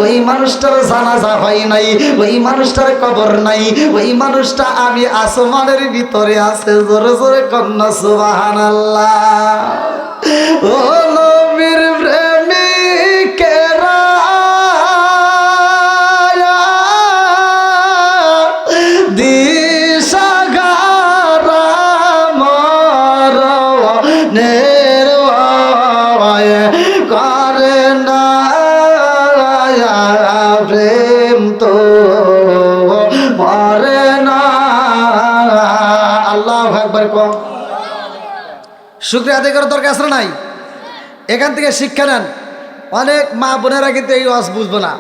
ওই মানুষটার জানাজা হয় নাই, ওই মানুষটার কবর নাই, ওই মানুষটা আমি আসমানের ভিতরে আছে। জোরে জোরে কন্যা সুবহানাল্লাহ। ও নবীর প্রেমিকেরা দিশাহারা মরণের ভয় করে না, প্রেম তো মরে না। আল্লাহু আকবার। কম শুকরিয়া আদায় করার দরকার আছে নাই? এখান থেকে শিক্ষা নেন। অনেক মা বোনেরা কিন্তু এই ওয়াজ বুঝবো না।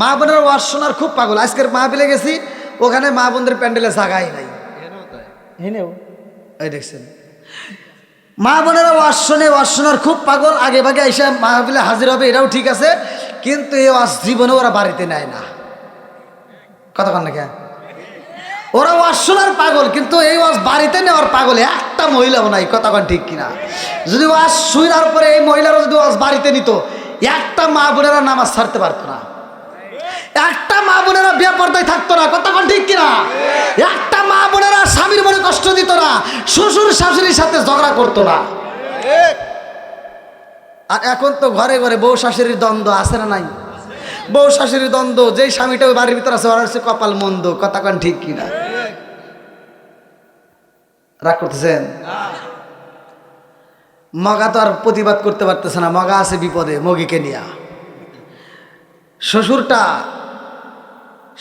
মা বোনের ওয়াজ শোনার খুব পাগল। আজকের মাহফিলে গেছি, ওখানে মা বোনদের প্যান্ডেলে জায়গাই নাই। এই দেখছেন, মা বোনেরা ওয়াজ শোনার খুব পাগল। আগে ভাগে এসে মাহফিলে হাজির হবে, এটাও ঠিক আছে, কিন্তু এই ওয়াজ জীবনে ওরা বাড়িতে নেয় না। কথা কন না কেন? ওরা ওয়াজ শোনার পাগল, কিন্তু এই ওয়াজ বাড়িতে নেওয়ার পাগল একটা মহিলাও নাই। কথা কন ঠিক কিনা? যদি ওয়াজ শোনার পরে এই মহিলারা যদি ওয়াজ বাড়িতে নিত, একটা মা বোনেরা নামাজ ছাড়তে পারতো না, একটা মা বোনেরা বেপরদায় থাকতো না। কথা কন ঠিক কিনা? একটা মা বোনেরা স্বামীর মনে কষ্ট দিত না, শ্বশুর শাশুড়ির সাথে ঝগড়া করতো না। আর এখন তো ঘরে ঘরে বউ শাশুড়ির দ্বন্দ্ব আছে না নাই? বউ শাশুড়ির দ্বন্দ্ব, যেই স্বামীটা ওই বাড়ির ভিতরে আছে ওরা হচ্ছে কপাল মন্দ। কথা কন ঠিক কিনা? রাগ করতেছেন? মগা তো আর প্রতিবাদ করতে পারতেছে না, মগা আছে বিপদে মগিকে নিয়া। শ্বশুরটা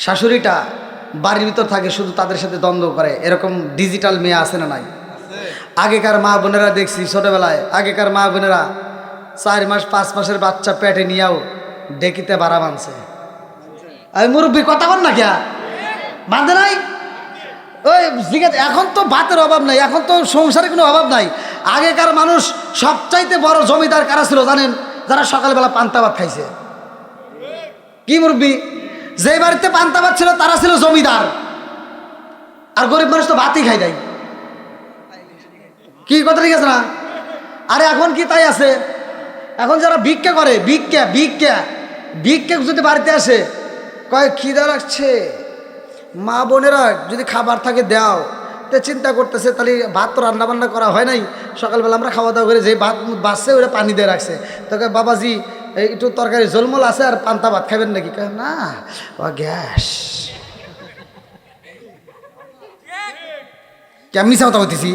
শাশুড়িটা বাড়ির ভিতর থাকে, শুধু তাদের সাথে দ্বন্দ্ব করে। এরকম ডিজিটাল মেয়ে আছে না নাই? আগেকার মা বোনেরা দেখছি ছোটবেলায়, আগেকার মা বোনেরা 4 মাস 5 মাসের বাচ্চা পেটে নিয়েও ডেকিতে বাড়া বাঁধছে। আমি মুরব্বী কথা বল না কিয়া বাঁধে নাই? ওই জিজ্ঞাসা, এখন তো ভাতের অভাব নাই, এখন তো সংসারে কোনো অভাব নাই। আগেকার মানুষ সবচাইতে বড় জমিদার কারা ছিল জানেন? যারা সকালবেলা পান্তা ভাত খাইছে। কি মুরব্বী? যে বাড়িতে পান্তা ভাত ছিল তারা ছিল জমিদার, আর গরিব মানুষ তো ভাতই খাই নাই। কি কথা ঠিক আছে না? আরে এখন কি তাই আছে? এখন যারা ভিক্ষা করে, ভিক্ষা যদি বাড়িতে আসে, কয় খিদা লাগছে, মা বোনেরা যদি খাবার থাকে দাও, তো চিন্তা করতেছে তাহলে ভাত তো রান্না বান্না করা হয় নাই, সকালবেলা আমরা খাওয়া দাওয়া করে যে ভাত বাসছে ওটা পানি দিয়ে রাখছে। তোকে বাবাজি একটু তরকারি ঝোলমোল আছে আর পান্তা ভাত খাবেন নাকি? কয় না, ও গ্যাস। কেমনি কথা বলতেছি?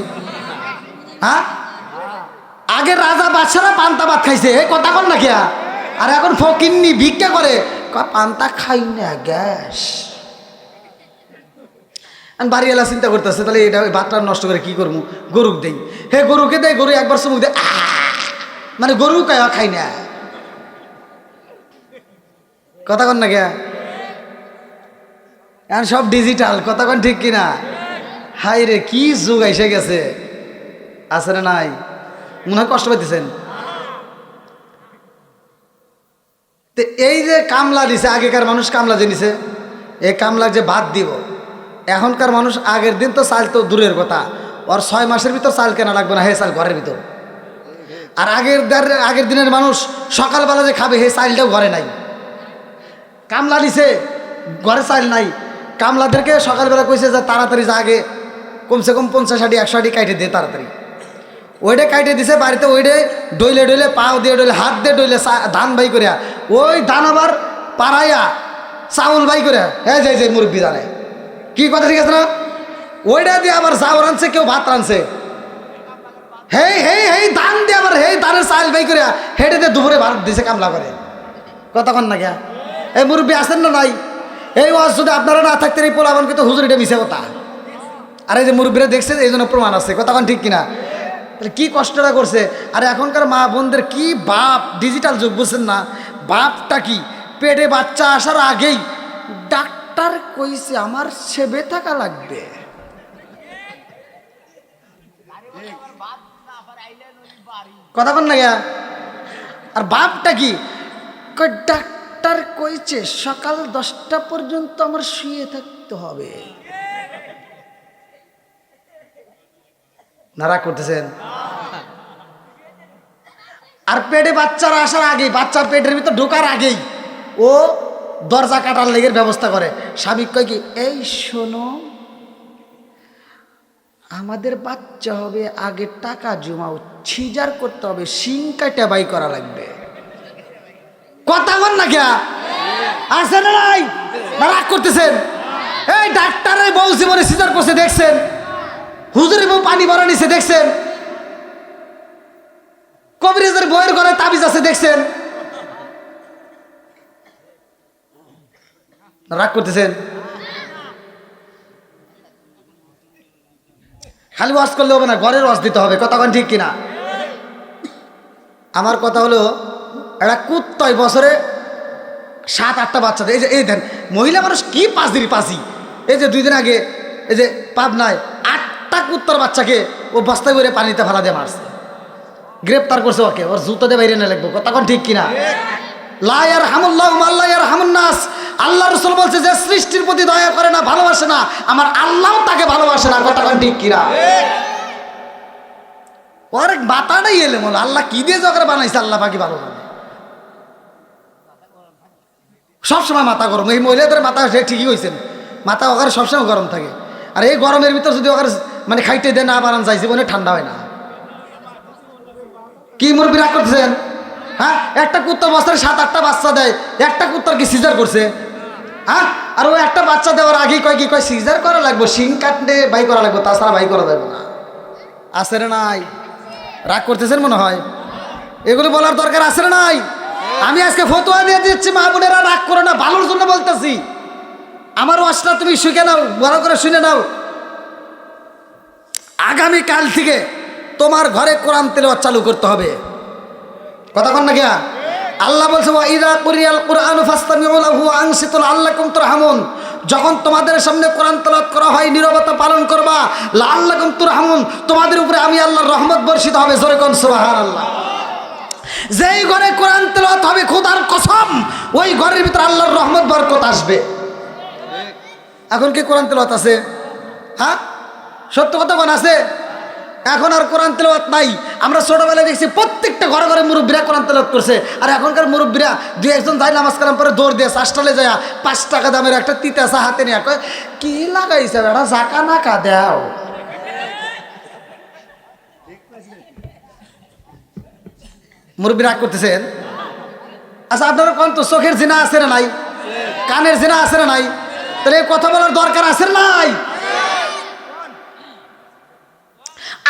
হ্যাঁ, আগে রাজা বাদশারা পান্তা ভাত খাইছে, কথা কন না খেয়া। আর এখন ফকিন্নি ভিক্ষা করে, পান্তা খাই না, গ্যাস। বাড়িওয়ালা চিন্তা করতেছে তাহলে এটা ভাতটা নষ্ট করে কি করবো, গরুক দেই। হে গরুকে দেয়, গরু একবার চুমুক দেয়, মানে গরু খাই না। কথা কন না খেয়া? এখন সব ডিজিটাল। কথা কন ঠিক কিনা? হাই রে, কি যুগ এসে গেছে। আছে না নাই? মনে হয় কষ্ট পাইতেছেন। তো এই যে কামলা দিছে, আগেকার মানুষ কামলা যে নিছে, এই কামলা যে ভাত দিব, এখনকার মানুষ, আগের দিন তো চাল তো দূরের কথা, ওর 6 মাসের ভিতর চাল কেনা লাগবে না, হে চাল ঘরের ভিতর। আর আগের দিনের মানুষ সকালবেলা যে খাবে, হে চালটাও ঘরে নাই। কামলা দিছে, ঘরে চাল নাই। কামলাদেরকে সকালবেলা কইছে যে তাড়াতাড়ি যা, আগে কমসে কম 50 আটি 100 আটি কাইটে দে তাড়াতাড়ি। ওইটা কাইটে দিছে বাড়িতে, ওইটা ডইলে ডইলে পাও দিয়ে ডইলে হাত দিয়ে ডইলে ধান বাই করিয়া, ওই ধান আবার পাড়াইয়া চাউল বাই করিয়া, হ্যাঁ যে মুরব্বী জানে কি কথা ঠিক আছে না? ওইটা দিয়ে আবার চাউল আনছে, কেউ ভাত রানছে, হেই ধান দিয়ে আবার ধানের চাউল বাই করিয়া হেঁটে দিয়ে দুপুরে ভাত দিছে কামলা করে। কতক্ষণ না গিয়া এই মুরব্বী আসেন না নাই? এই ওয়াজ যদি আপনারা না থাকতেন, এই পোলাবানকে তো হুজুর এটা মিশে কথা। আর এই যে মুরব্বীরা দেখছে, এই জন্য প্রমাণ আছে। কতক্ষণ ঠিক কিনা? তাহলে কি কষ্টটা করছে। আর এখনকার মা বোনদের কি বাপ, ডিজিটাল যুগ বুঝছেন না? বাপটা কি, পেটে বাচ্চা আসার আগেই ডাক্তার কইছে আমার সেবে থাকা লাগবে। কথা বল না গিয়া। আর বাপটা কি, ডাক্তার কইছে সকাল 10টা পর্যন্ত আমার শুয়ে থাকতে হবে। নারাক করতেছেন? আর পেটে বাচ্চারা আসার আগেই, বাচ্চা পেটের ভিতর ঢোকার আগেই ও দরজা কাটার লেগের ব্যবস্থা করে। স্বামী কয় কি, এই শোনো, আমাদের বাচ্চা হবে, আগে টাকা জমাও, সিজার করতে হবে, শিং কাটা বাই করা লাগবে। কথা বল না কে আছে না নাই? রাগ করতেছেন? এই ডাক্তারের বউ জীবনে সিজার করছে দেখছেন? হুজুরের বউ পানি ভরা নিছে দেখছেন? কবিরাজের বইয়ের ঘরে তাবিজ আছে দেখছেন? রাগ করতেছেন? খালি ওয়াজ করলে হবে না, ঘরের ওয়াজ দিতে হবে। কথা ঠিক কিনা? আমার কথা হলো, একটা কুত্তয় বছরে 7-8টা বাচ্চা দেয়। এই দেন মহিলা মানুষ কি পাঁচি। এই যে 2 দিন আগে এই যে পাবনায় 8টা কুত্তার বাচ্চাকে ও বস্তায় করে পানিতে ফেলা দিয়ে মারছে, গ্রেপ্তার করছে ওকে, ওর জুতো দিয়ে বাইরে না লাগবো। কথা ঠিক কিনা? লা ইয়ারহামুল্লাহু মান লা ইয়ারহামুন নাস। আল্লাহ রাসূল বলছে, যে সৃষ্টির প্রতি দয়া করে না, ভালোবাসে না, আমার আল্লাহও তাকে ভালোবাসে না। কথা ঠিক কিনা? ওর মাথাটাই এলে মনে আল্লাহ কি দিয়ে জগরে বানাইছে, আল্লাহ বাকি ভালো জানে। সবসময় মাথা গরম, এই মহিলাদের মাথা সে ঠিকই হয়েছেন, মাথা ওখানে সবসময় গরম থাকে। আর এই গরমের ভিতর যদি ওখানে মানে খাইতে দেয় না বানান যায়, জীবনে ঠান্ডা হয় না। কি মুরব্বি রাগ করতেছেন? হ্যাঁ, একটা কুত্তার বছরে 7-8টা বাচ্চা দেয়, একটা কুত্তার কি সিজার করছে? হ্যাঁ, আর ওই একটা বাচ্চা দেওয়ার আগেই কয় কি, কয় সিজার করা লাগবে, শিং কাটলে বাই করা লাগবে, তাছাড়া বাই করা যাবে না। আছে রে নাই? রাগ করতেছেন মনে হয়? এগুলো বলার দরকার আছে রে নাই? আমি আজকে ফতোয়া দিয়ে দিচ্ছি, মা বোনেরা রাগ করে না, ভালোর জন্য বলতেছি। আমার ওয়াজটা তুমি শিখে নাও, বড় করে শুনে নাও। আগামী কাল থেকে তোমার ঘরে কোরআন তেলাওয়াত চালু করতে হবে। কথা কন না কি? আল্লাহ বলছে, ওয়া ইযা কুরিয়াল কুরআনু ফাসতামিউ লাহু ওয়া আনসিতু লাআল্লাকুম তুরহামুন। যখন তোমাদের সামনে কোরআন তেলাওয়াত করা হয়, নীরবতা পালন করবা, লাআল্লাকুম তুরহামুন, তোমাদের উপরে আমি আল্লাহর রহমত বর্ষিত হবে। জোরে কোন সুবহানাল্লাহ। যেই ঘরে কোরআন তেলাওয়াত হবে, খোদার কসম, ওই ঘরের ভিতরে আল্লাহর রহমত বরকত আসবে। এখন কি কোরআন তেলাওয়াত আছে? হ্যাঁ, সত্য কথা কোন আছে? এখন আর কোরআন তেলাওয়াত নাই। আমরা ছোটবেলায় দেখছি প্রত্যেকটা ঘরে ঘরে মুরব্বীরা কোরআন তেলাওয়াত করছে। আর এখনকার মুরব্বীরা 2-1 যায় নামাজ কালাম পরে দৌড় দিয়ে হাসপাতালে যায় 5 টাকা দামের একটা তিতাসা হাতে নিয়ে কয়, কি লাগাইছে বেটা, জাকা নাকা দাও। মুরব্বী রাগ করতেছেন? আচ্ছা, আপনারা কোন তো চোখের জিনা আছে না নাই? কানের জিনা আছে না নাই? তাহলে কথা বলার দরকার আছে না নাই?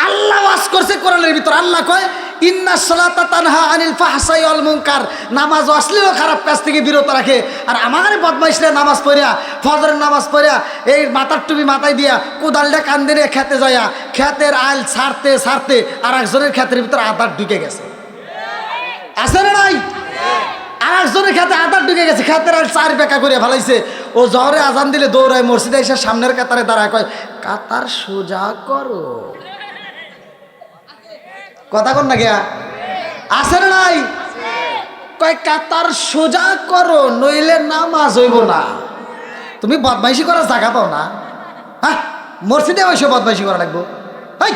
আল্লাহ ওয়াজ করছে কোরআনের ভিতর। আল্লাহ কয়, ইন্নাস সালাতা তানহা আনিল ফাহশাই ওয়াল মুনকার। নামাজ অশ্লীল ও খারাপ কাজ থেকে বিরত রাখে। আর আমার বদমাইশরা নামাজ পড়িয়া, ফজরের নামাজ পড়িয়া, এই মাথার টুপি মাথায় দিয়া, কোদালটা কান দিয়ে খেতে যায়া, খেতের আইল ছাড়তে ছাড়তে আর একজনের খেতের ভিতর আদার ঢুকে গেছে। আছে না নাই? আর একজনের খেতে আদার ঢুকে গেছে, খেতের আইল 4 বেকা করে ফেলাইছে। ও জহরে আজান দিলে দৌড়ায় মসজিদে এসে সামনের কাতারে দাঁড়ায়, কয়, কাতার সোজা করো। কথা কন না গিয়া? আছে না নাই? কয়, কাতার সোজা করো, নইলে নামাজ হইব না। তুমি বদমাইশি করার জায়গা পাও না? হ্যাঁ, মসজিদে ওইসে বদমাইশি করা লাগবো? এই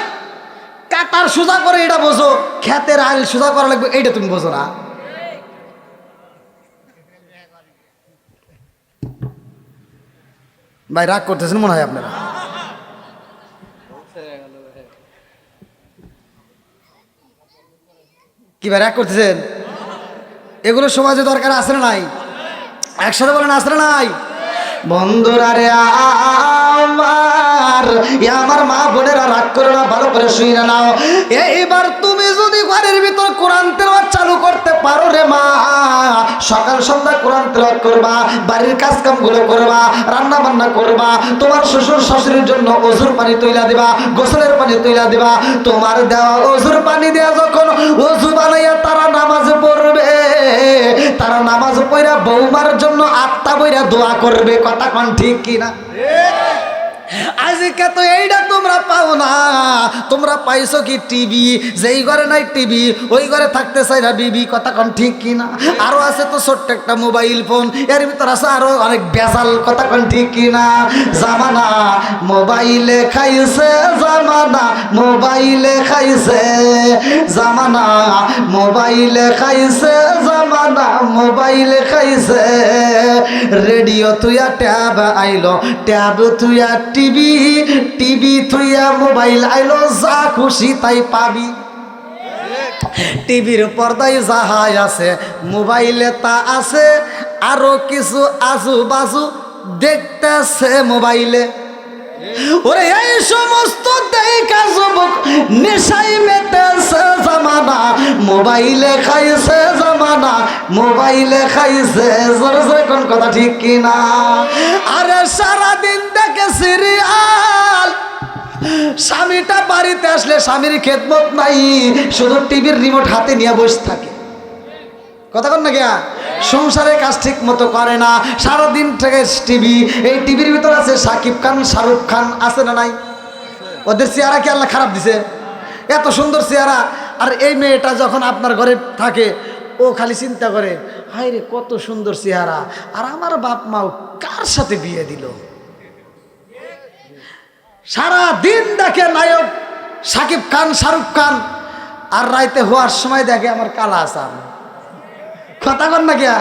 কাতার সোজা করে এটা বোঝো, খেতের আইল সোজা করা লাগবে এইটা তুমি বোঝো না? ভাই রাগ করতেছেন মনে হয় আপনারা? কি ভাই রাগ করতেছেন? এগুলো সমাজে দরকার আছে না নাই? একসাথে বলেন, আছে না নাই? বন্ধুরা রে আমার মা বোনেরা রাগ করে না, ভালো করে শুনে নাও। এইবার তুমি যদি ঘরের ভিতর কোরআন তেলাওয়াত চালু করতে পারো রে মা, সকাল সন্ধ্যা কোরআন তেলাওয়াত করবা, বাড়ির কাজ কাম গুলো করবা, রান্না বান্না করবা, তোমার শ্বশুর শাশুড়ির জন্য ওযুর পানি তৈলা দিবা, গোসলের পানি তৈলা দিবা। তোমার দেওয়া ওযুর পানি দেয়া যখন ওযু বানাইয়া তারা নামাজ পড়বে, তারা নামাজ পড়া বৌমার জন্য আত্মা বইরা দোয়া করবে। কথা কোন ঠিক কিনা? আজকে তো এইটা তোমরা পাও না, তোমরা পাইছো কি টিভি। যেই ঘরে নাই টিভি ওই ঘরে থাকতে চাই না বিবি, কথা কন ঠিক কিনা? আরো আছে তো ছোট্ট একটা মোবাইল ফোন, এর ভিতর আছে আরো অনেক বেজাল, কথা কন ঠিক কিনা? জামানা মোবাইলে খাইছে, জামানা মোবাইলে খাইছে, জামানা মোবাইলে খাইছে, জামানা মোবাইলে খাইছে। রেডিও তুইয়া ট্যাব আইলো, ট্যাব তুইয়া টিভি, টিভি তুইয়া মোবাইল আইলো, যা খুশি তাই পাবি। টিভির পর্দায় যাহাই আছে মোবাইলে তা আছে, আরো কিছু আজু বাজু দেখতেছে মোবাইলে। ওরে এই সমস্ত দেখা যুবক নেশাই মেতেছে, জামানা মোবাইলে খাইছে, জামানা মোবাইলে খাইছে। জোরে জোরে কোন কথা ঠিক কিনা? আরে সারাদিন দেখে সিরিয়াল, স্বামীটা বাড়িতে আসলে স্বামীর খেদমত নাই, শুধু টিভির রিমোট হাতে নিয়ে বসে থাকে, কথা কন না গিয়া? সংসারের কাজ ঠিক মতো করে না, সারাদিন থেকে টিভি। এই টিভির ভিতর আছে শাকিব খান, শাহরুখ খান, আছে না নাই? ওদের চেহারা কি আল্লাহ খারাপ দিছে? এত সুন্দর চেহারা। আর এই মেয়েটা যখন আপনার ঘরে থাকে ও খালি চিন্তা করে, হায় রে কত সুন্দর চেহারা, আর আমার বাপ মাও কার সাথে বিয়ে দিল। সারা দিন দেখে নায়ক শাকিব খান, শাহরুখ খান, আর রাইতে হওয়ার সময় দেখে আমার কালা আসাম, কথা কন না গিয়া?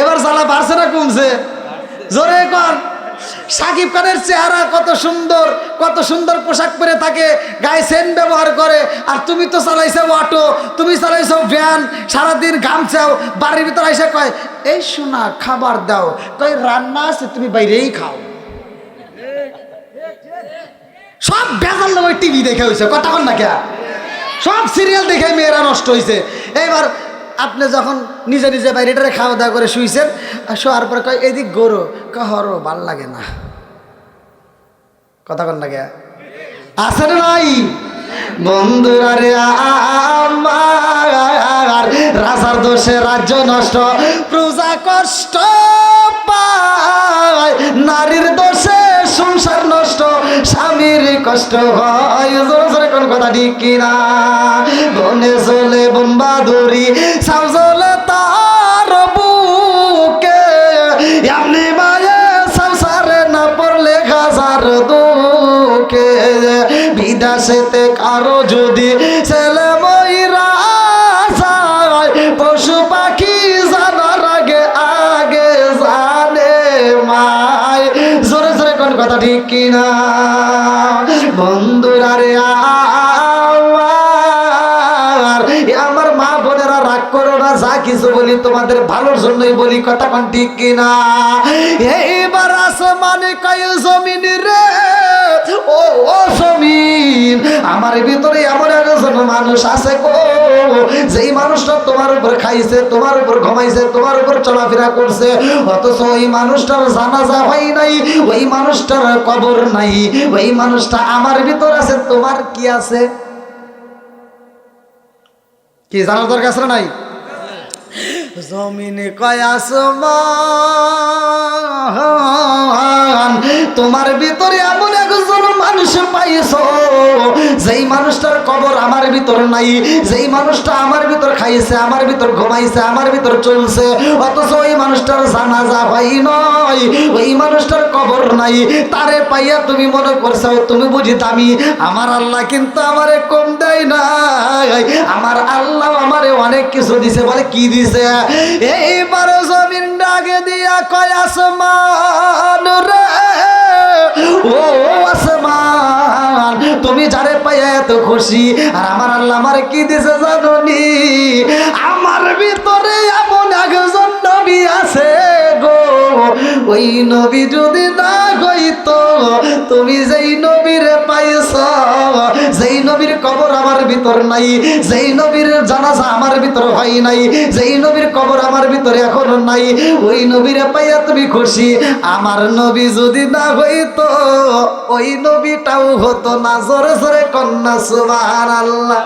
এবার জ্বালা বাড়ছে না কমছে? জোরে কন। শাকিব খানের চেহারা কত সুন্দর, কত সুন্দর পোশাক পরে থাকে, গায়ে সেন ব্যবহার করে, আর তুমি তো চালাইছো অটো, তুমি চালাইছো ভ্যান, সারাদিন ঘামছাও, বাড়ির ভিতর এসে কয় এই শোনা খাবার দাও, কয় রান্না আছে তুমি বাইরেই খাও। সব বেজাল ওই টিভি দেখে হয়েছে, কথা কন না কে? সব সিরিয়াল দেখে মেয়েরা নষ্ট হয়েছে। এবার আপনি যখন নিজে নিজে বাইরেটারে খাওয়া দাওয়া করে শুইছেন, শোয়ার পরে কয় এদিক গরু, কহরো ভাল লাগে না, কথা কন না কে? আছে না নাই? বন্ধুরা রে আমার, রাজার দোষে রাজ্য নষ্ট, প্রজা কষ্ট পায়, নারীর দোষে সংসার নষ্ট, স্বামীর কষ্ট হয়। জোরে জোরে কোন কথা ঠিক কিনা? বনে চলে বোম্বাদুরি, সাউ চলে তার বুকে, এমনি মায়ে সংসারে না পড়লে হাজার দুঃখে। বিদেশেতে কারো যদি ছেলে ময়রা যায়, পশু পাখি জানার আগে আগে জানে মায়। জোরে জোরে কোন কথা ঠিক কিনা? বন্ধুরা রে আমার মা বোনেরা রাগ করো না, যা কিছু বলি তোমাদের ভালোর জন্যই বলি, কথা কোন ঠিক কিনা? এইবার আসমানে কয় জমিন রে, ও ও জমিন, আমার ভিতরে এমন একজন মানুষ আছে গো, যেই মানুষটা তোমার উপর খাইছে, তোমার উপর ঘুমাইছে, তোমার উপর চলাফেরা করছে, অথচ ওই মানুষটার জানাজা হয় নাই, ওই মানুষটার কবর নাই, ওই মানুষটা আমার ভিতর আছে। তোমার কি আছে? কি জানার দরকার আছে নাই? জমিনে কয় আসমান, তোমার ভিতরে এমন একজন মানুষ পাইছো, যেই মানুষটার কবর আমার ভিতর নাই, যেই মানুষটা আমার ভিতর খাইছে, আমার ভিতর ঘুমাইছে, আমার ভিতর চলছে, অথচ ওই মানুষটার জানাজা হয় নয়, ওই মানুষটার কবর নাই। তারে পাইয়া তুমি মনে করছো তুমি বুঝি দামি। আমার আল্লাহ কিন্তু আমারে কম দেয় নাই, আমার আল্লাহ আমারে অনেক কিছু দিছে। বলে কি দিছে? এইবার জমিন ডাকে দিয়া কয় আসমান রে, ও আসমান, তুমি যারে পাইয়া এত খুশি, আর আমার আল্লাহ আমারে কি দিছে জানোনি? আমার ভিতরে এমন একজন নবী আছে গো, ওই নবী যদি না হইতো, তুমি যেই নবীরে পাইছো, যেই নবীর কবর আমার ভিতর নাই, যেই নবীর জানাজা আমার ভিতর হয় নাই, যেই নবীর কবর আমার ভিতরে এখনো নাই, ওই নবীরে পাইয়া তুমি খুশি। আমার নবী যদি না হইতো, ওই নবীটাও হতো না। জোরে জোরে কন্যা সুবহানাল্লাহ।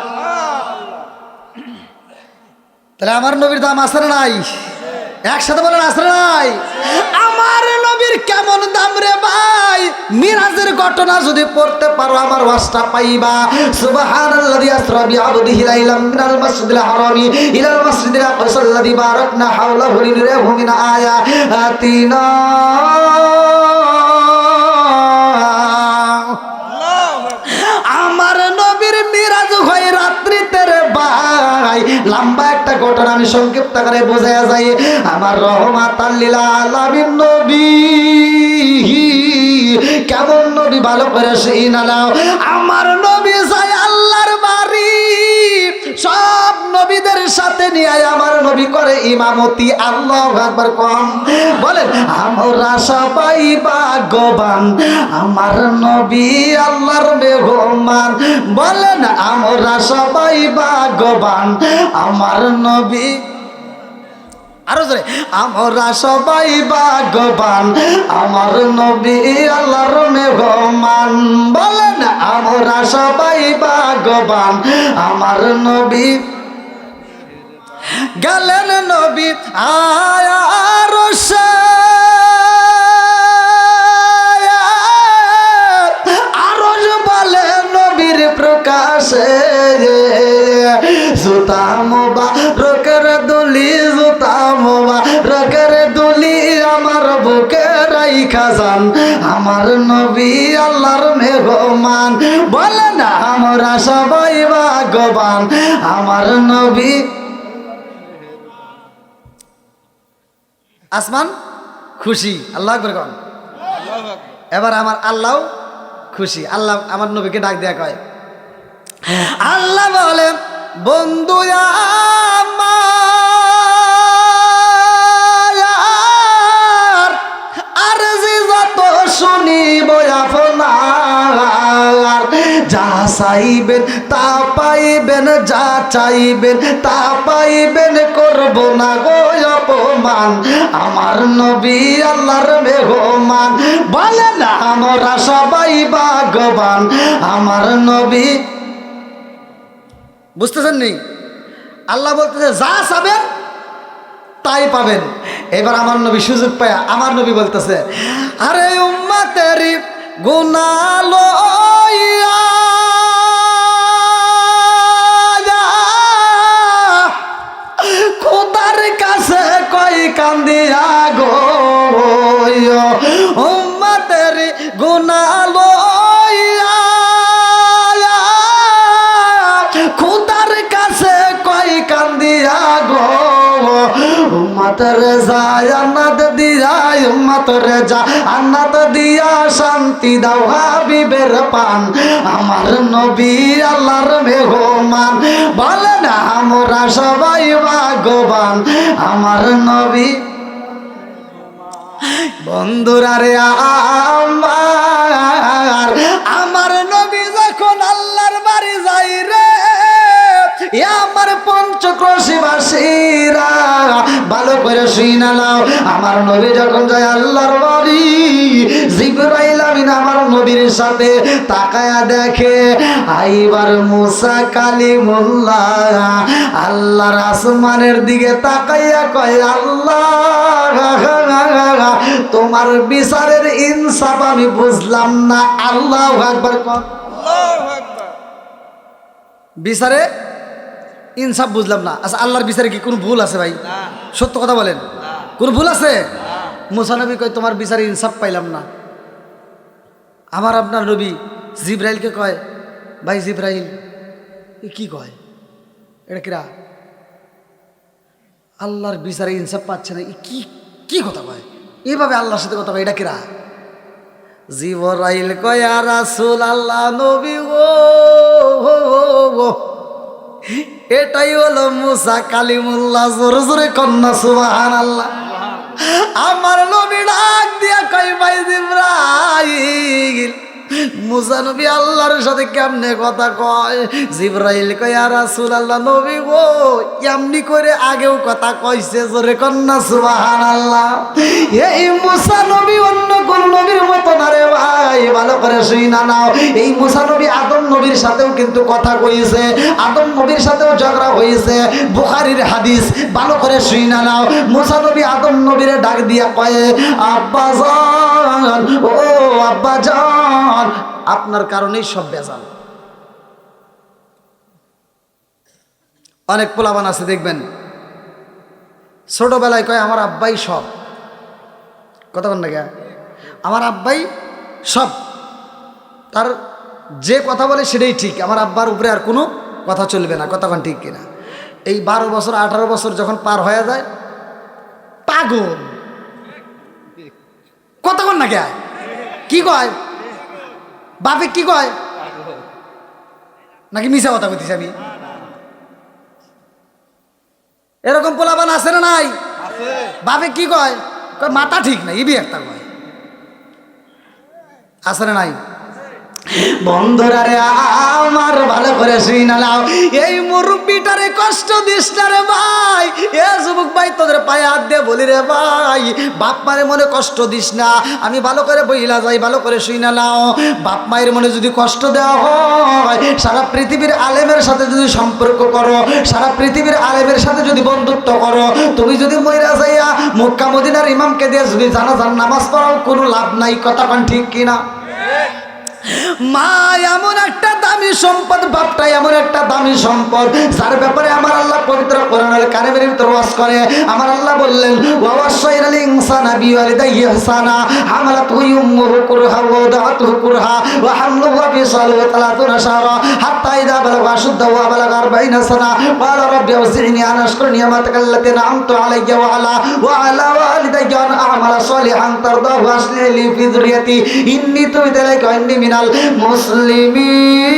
তাহলে আমার নবীর দাম আছে না নাই? একসাথে বলেন আছে না নাই? আমার নবীর কেমন দাম রে ভাই, মিরাজের ঘটনা যদি পড়তে পারো আমার ওয়াজটা পাইবা। সুবহানাল্লাযী আসরা বিআবদিহি লাইলাম মিনাল মাসজিদিল হারামি ইলাল মাসজিদিল আকসাল্লাযী বারাকনা হাওলাহু লিনুরিয়াহু মিন আয়াতিনা। আমার নবীর মিরাজ হয় রাত্রিতে রে ভাই। লম্বা একটা ঘটনা আমি সংক্ষিপ্ত করে বোঝায়া যাই। আমার রহমাতাল লিল আলামিন নবী, কেমন নবী ভালো করে সেই না নাও। আমার নবী যায় আল্লাহর বাড়ি, সব নবীদের সাথে নিয়ে আমার নবী করে ইমামতি। আল্লাহু আকবার কম বলেন। আমরা সবাই ভাগ্যবান, আমার নবী আল্লাহর মেহমান। বলেন আমরা সবাই ভাগ্যবান, আমার নবী। আরো জোরে, আমরা সবাই ভাগ্যবান, আমার নবী আল্লাহর মেহমান। বলেন আমরা সবাই ভাগ্যবান, আমার নবী। গেলেন নবী আরশে, আরশ বলে নবীর প্রকাশে। জুতা মোবারকের দুলি, জুতা মোবারকের দুলি আমার বুকে রাইখা যান, আমার নবী আল্লাহর মেহমান। বলে না আমরা সবাই ভাগ্যবান, আমার নবী। আসমান খুশি, আল্লাহ আকবার কন। এবার আমার আল্লাহ খুশি। আল্লাহ আমার নবীকে ডাক দেয়া কয়, আল্লাহ বলে বন্ধু আমার, আর যে যত শুনিব আপনার, যা চাইবেন তা পাইবেন, যা চাইবেন তা পাইবেন, করব না গো অপমান, আমার নবী আল্লাহর মেহমান। বলে না আমরা সবাই ভাগ্যবান, আমার নবী। বুঝতেছেন নি? আল্লাহ বলতেছে যা চাবেন তাই পাবেন। এবার আমার নবী সুযোগ পায়, আমার নবী বলতেছে, আরে উম্মতেরি গুনাহ লইয়া খোদার কাছে কই কান্দিয়া গো, উম্মতেরি গুনাহ লইয়া খোদার কাছে কই কান্দিয়া গো, উম্মতের জান্নাত দিয়া, উম্মতের জান্নাত দিয়া শান্তি দাও হাবিবের পান, আমার নবী আল্লাহর মেহমান। বলে না আমরা সবাই ভাগ্যবান, আমার নবী। বন্ধুরা রে আমার নবী যখন আল্লাহর বাড়ি যাই রে, আমার পঞ্চক্রোশীবাসীরা ভালো করে শুইনা নাও। আমার নবী যখন যায় আল্লাহর বাড়ি, জিবরাইল আমিন আমার নবীর সাথে তাকায়া দেখে আইবার মুসা কালিমুল্লাহ আল্লাহর আসমানের দিকে তাকাইয়া কয়, আল্লাহ তোমার বিচারের ইনসাফ আমি বুঝলাম না। আল্লাহু আকবার কর। বিচারে ইনসাফ বুঝলাম না। আচ্ছা আল্লাহর বিচারে কি কোনো ভুল আছে ভাই? সত্য কথা বলেন, কোন ভুল আছে? মুসা নবী কয় তোমার বিচারে ইনসাফ পাইলাম না। আমার আপনার নবী জিব্রাইলকে কয়, ভাই জিব্রাইল কি কয় এটা কিরা? আল্লাহর বিচারে ইনসাফ পাচ্ছে না, কি কি কথা কয়? এইভাবে আল্লাহর সাথে কথা কয়, এটা কিরা? জিবরাইল কয় ইয়া রাসূলুল্লাহ নবী গো, এটাই হলো মুসা কালিমুল্লাহ। জোরে জোরে কন্যা সুবহানাল্লাহ। আমার নবী ডাক দিয়া কয়, ভাই জিবরাইল মুসা নবী আল্লাহর সাথে কেমনে কথা কয়? জিবরাইল কয় ইয়া রাসূলুল্লাহ, নবী গো এমনি করে আগেও কথা কইছে, জোরে কন্না সুবহানাল্লাহ। এই মুসা নবী অন্য কোন নবীর মতো না রে ভাই, ভালো করে শুইনা নাও। এই মুসা নবী আদম নবীর সাথেও কিন্তু কথা কইছে, আদম নবীর সাথেও ঝগড়া হয়েছে, বুখারীর হাদিস, ভালো করে শুইনা নাও। মুসা নবী আদম নবীরে ডাক দিয়া কয় আব্বা জান, ও আব্বা জান, আপনার কারণেই সব বেজাল। অনেক পোলাবান আছে দেখবেন ছোটবেলায় কয় আমার আব্বাই সব, কথা বল না, আমার আব্বাই সব, তার যে কথা বলে সেটাই ঠিক, আমার আব্বার উপরে আর কোনো কথা চলবে না, কথাক্ষণ ঠিক কিনা? এই 12 বছর 18 বছর যখন পার হয়ে যায় পাগল, কতক্ষণ না কে কি কয় বাপে কি কয়, নাকি মিছা কথা বলতেছি আমি? এরকম পোলাবান আছে না নাই? বাপে কি কয়, মাথা ঠিক নাই, ইবি একটা কয়, আছে না নাই? বন্ধুরা রে আমার ভালো করে শুইনা নাও, এই মুরব্বিটারে কষ্ট দিস না রে ভাই। এ যুবক ভাই, তোদের পায়ে হাত দিয়ে বলি রে ভাই, বাপ মায়ের মনে কষ্ট দিস না। আমি ভালো করে বইলা যাই, ভালো করে শুইনা নাও। বাপ মায়ের মনে যদি কষ্ট দেওয়া হয়, সারা পৃথিবীর আলেমের সাথে যদি সম্পর্ক করো, সারা পৃথিবীর আলেমের সাথে যদি বন্ধুত্ব করো, তুমি যদি মইরা যাইয়া মক্কা মদিনার ইমামকে দিয়ে যদি জানাজার নামাজ পড়াও, কোনো লাভ নাই, কথা কোন ঠিক কিনা? মা এমন একটা দামি সম্পদ, বাপটা এমন একটা দামি সম্পদ, যার ব্যাপারে আমার আল্লাহ পবিত্র কোরআনুল কারীমের ভিতর ওয়াজ করে। আমার আল্লাহ বললেন ওয়া ওয়াসাইনাল ইনসানা বিওয়ালিদাইহি ইহসানা হামালাতহু উম্মুহু কুরহা ওয়া ওয়াদাতুহু কুরহা ওয়া হামলুহু ওয়া ফিসালুহু 30 শাহরা হাত্তা ইযা বালাগা আশুদ্দাহু ওয়া বালাগা 40 সানা ক্বালা রাব্বি আউজি'নি আন আশকুরা নি'মাতাকা আল্লাতী আন'আমতু আলাইয়া ওয়া আলা ওয়ালিদাইয়া আন আ'মালা সালিহান তারদাহু ওয়া আসলিহ লি ফি যুররিয়াতি ইন্নী তুবিতু ইলাইকা ওয়া ইন্নী মিনাল মুসলিমিন।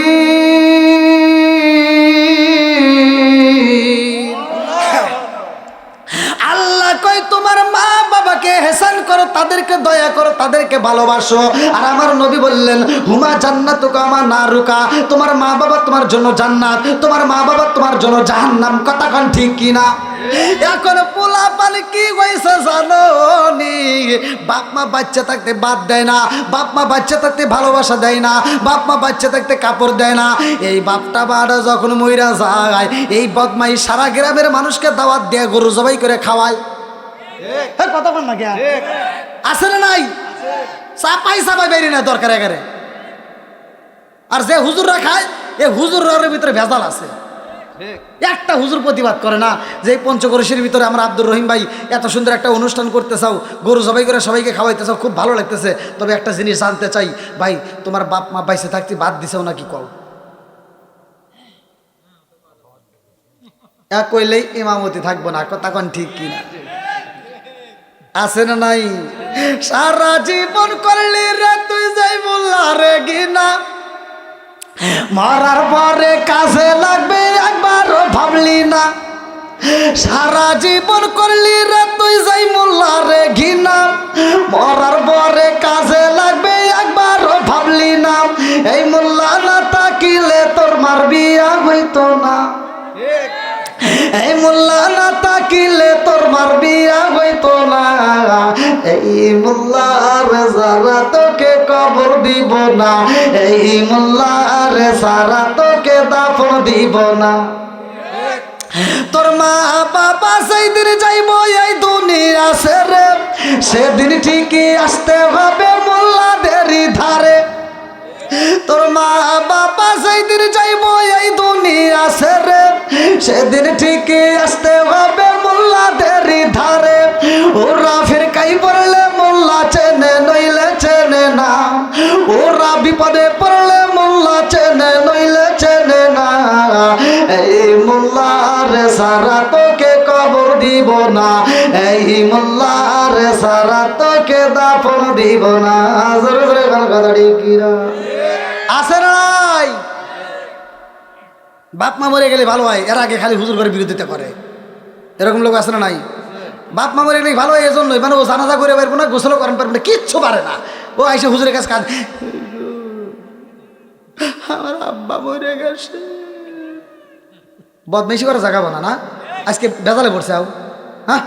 আল্লাহ কয় তোমার মা বাবাকে হেসান করো, তাদেরকে দয়া করো, তাদেরকে ভালোবাসো। আর আমার নবী বললেন হুমা জান্নাতুকা মা নারুকা, তোমার মা বাবা তোমার জন্য জান্নাত, তোমার মা বাবা তোমার জন্য জাহান্নাম, কথা কোন ঠিক কিনা? এখন পোলা পানি কি হয়েছে জানো নি? বাপ মা বাচ্চা থাকতে বাদ দেয় না, বাপ মা বাচ্চা থাকতে ভালোবাসা দেয় না, বাপ মা বাচ্চা থাকতে কাপড় দেয় না। এই বাপটা বাড়া যখন মইরা যায়, এই বদমাই সারা গ্রামের মানুষকে দাওয়াত দিয়ে গরু জবাই করে খাওয়ায়। কথা বল না কে আছে না নাই? চাপাই চাপাই বেরি না দরকার এগারে। আর যে হুজুররা খায়, এই হুজুরের ভিতরে ভেজাল আছে। একটা হুজুর প্রতিবাদ করে না যে পঞ্চগড়ের ভিতরে আমরা আব্দুর রহিম ভাই এত সুন্দর একটা অনুষ্ঠান করতে চাও, গরু জবাই করে সবাইকে খাওয়াইতে চাও, খুব ভালো লাগতেছে, তবে একটা জিনিস জানতে চাই ভাই, তোমার বাপ মা বাইসে থাকতে বাদ দিছেও নাকি কও? এক কইলেই ইমামতি থাকবো না, কথা কোন ঠিক কিনা? আছে না নাই? সারা জীবন করলি রে তুই যাই বললা রে গিনা, মরার পরে কাজে লাগবে একবারও ভাবলি না। সারা জীবন করলি রে তুই যাই মোল্লা রে ঘিনা, মরার পরে কাজে লাগবে একবারও ভাবলি না। এই মোল্লা না তাকিলে তোর মার বিয়া হইতো না, এই মোল্লা না তাকিলে তোর মার বিয়া হইতো না। এই মোল্লার যারা তোকে কবর দিব না, এই মোল্লার সারা তোকে দাফন দিব না। তোর মা বাবা সেদিন যাইব এই দুনিয়া ছেড়ে, সেদিন ঠিকই আসতে হবে মোল্লাদেরই ধারে। তোর মা বাবা সেদিন যাইব এই দুনিয়া ছেড়ে, সেদিন ঠিকই আসতে হবে মোল্লাদেরই ধারে। ওরা ফিরকাই পড়লে মোল্লা চেনে নইলে চেনে না, ওরা বিপদে পড়লে মোল্লা চেনে নইলে চেনে না। এই মোল্লার সারা তোকে কবর দিব না, এই মোল্লার সারা তোকে দাফন দিব না। জোরে জোরে কথা ঠিক কিনা? আছে নাই? বাপ মা মরে গেলে ভালো হয়, এর আগে খালি হুজুর করে বিরোধিতা করে, এরকম লোক আছে না নাই? বাপ মা মরে গেলে ভালো হয় এজন্যই, মানে ও জানাজা করে পারবো না, গোসলও করেন পারবো না, কিচ্ছু পারে না, ও আইসে হুজুরের কাছে কাঁদে, আমার আব্বা মরে গেছে। বদমাইশি করা জায়গা বানা না, আজকে বেজালে পড়ছে আও। হ্যাঁ,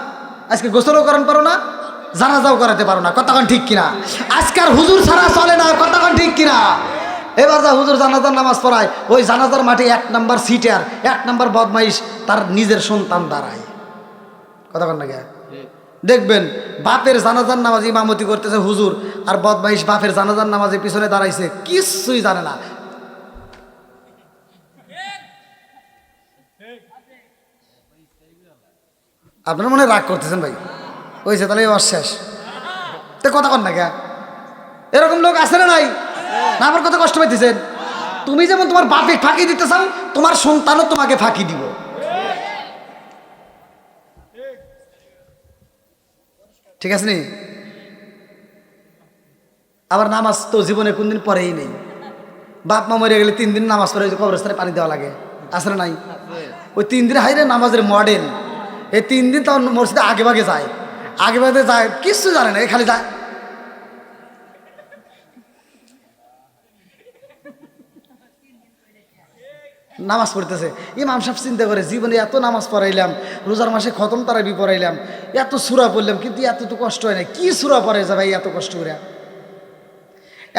আজকে গোসলও করেন পারো না, জানাজাও করাতে পারো না, কতক্ষণ ঠিক কিনা? আজকাল হুজুর ছাড়া চলে না, কতক্ষণ ঠিক কিনা? এবার যা হুজুর জানাজার নামাজ পড়ায়, ওই জানাজার মাঠে 1 নাম্বার সিটার 1 নাম্বার বদমাইশ তার নিজের সন্তান দাঁড়ায়, কতক্ষণ না? দেখবেন বাপের জানাজার নামাজ ইমামতি করতেছে হুজুর, আর বদমাইশ বাপের জানাজার নামাজের পিছনে দাঁড়াইছে, কিছুই জানে না। আপনারা মনে রাগ করতেছেন ভাই, ওইছে তাহলে এবার শেষ তো, কথা কন না কে? এরকম লোক আছে না নাই? না আমার কত কষ্ট পাইতেছেন? তুমি যেমন তোমার বাপে ফাঁকি দিতে চাও, তোমার সন্তানও তোমাকে ফাঁকি দিব। ঠিক আছে নি? আবার নামাজ তো জীবনে কোনদিন পরেই নেই। বাপ মা মরে গেলে 3 দিন নামাজ পড়ে কবরস্থানে পানি দেওয়া লাগে, আছে না নাই? ওই 3 দিন হাইরে নামাজের মডেল, এই 3 দিন তখন মসজিদে আগে ভাগে যায়, আগে ভাগে যায়, কিছু জানে না, খালি যায়। নামাজ পড়তেছে, ইমাম সাহেব চিন্তা করে জীবনে এত নামাজ পড়াইলাম, রোজার মাসে খতম তারাবি পড়াইলাম, এত সূরা পড়লাম, কিন্তু এত তো কষ্ট হয় না, কি সূরা পড়ে যা ভাই এত কষ্ট করে?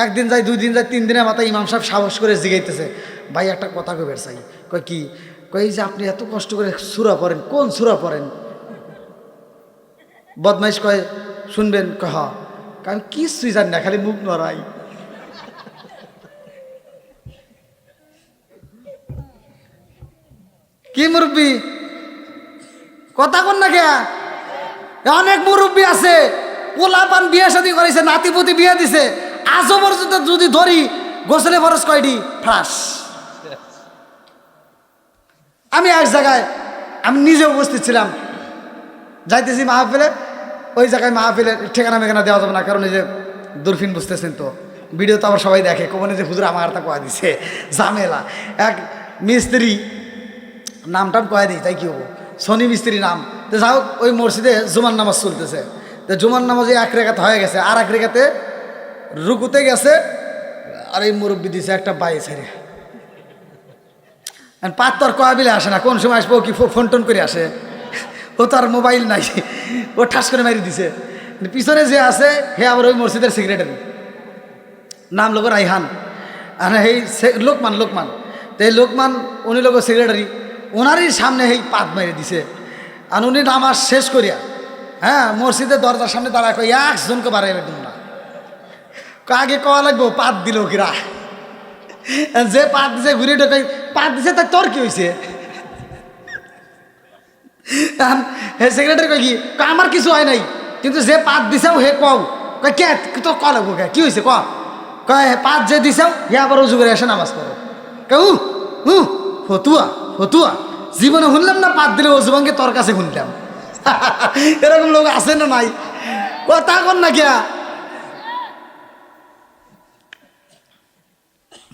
একদিন যায়, 2 দিন যায়, 3 দিনের মাথায় ইমাম সাহেব সাহস করে জিগাইতেছে, ভাই একটা কথা কইবার চাই। কয় কি? কই যে আপনি এত কষ্ট করে সূরা পড়েন, কোন সূরা পড়েন? বদমাইশ কয় শুনবেন? কহ আমি কিছুই জানি না, খালি মুখ নড়াই। কি মুরব্বী, কথা কন না কে? অনেক মুরব্বী আছে, পোলাপান বিয়ে শাদী করেছে, নাতিপুতি বিয়ে দিছে, আজও পর্যন্ত যদি ধরি গোসলে ফরজ কয়টি? ফ্রাস। আমি এক জায়গায়, আমি নিজে উপস্থিত ছিলাম, যাইতেছি মাহফিলে, ওই জায়গায় মাহফিলের ঠিকানা মেঘানা দেওয়া যাবে না, কারণ এই যে দূরফিন বুঝতেছেন তো, ভিডিও তো আবার সবাই দেখে, কোমনে যে হুজুর আমার তা কয়া দিছে, ঝামেলা। এক মিস্ত্রি, নামটাম কয়া দিই তাই কি হবো, শনি মিস্ত্রি নাম। তো যাই হোক, ওই মসজিদে জুমার নামাজ চলতেছে, তো জুমার নামাজে 1 রেখাত হয়ে গেছে, আর 1 রেখাতে রুকুতে গেছে, আর এই মুরব্বী দিছে একটা বাই ছেড়ে। পাত্তর কয়া বিলে আসে না, কোন সময় আসবো, কি ফোন টোন করে আসে, ও তার মোবাইল নাই, ও ঠাস করে মারি দিছে। পিছনে যে আছে হে আবার ওই মসজিদের সেক্রেটারি, নাম লোক রাইহান, আর এই লোকমান, তো এই লোকমান উনি লোক সেক্রেটারি, ওনারই সামনে এই পাত মেরে দিছে। আর উনি নামাজ শেষ করিয়া, হ্যাঁ, মসজিদের দরজার সামনে দাঁড়ায়, কই একজনকে বাড়াই বেতন না, আগে কওয়া লাগবো পাত দিল কিরা, যে পাত দিছে ঘুরে ঢোকাই পাত দিছে, তাই তোর কি হয়েছে? হে সেক্রেটারি কয় কি, আমার কিছু হয় নাই, কিন্তু যে পাত দিছাও হে কও, কয় কে তো ক লাগবো, কে কি হয়েছে ক? কয় পাত যে দিছাও হে আবার উজু করে এসে নামাজ পড়ো। কেউ ফতুয়া জীবনে শুনলাম না, পাত দিলে অজু ভাঙ্গে, তোর কাছে শুনলাম। এরকম লোক আছে না নাই? কথা কন না কে?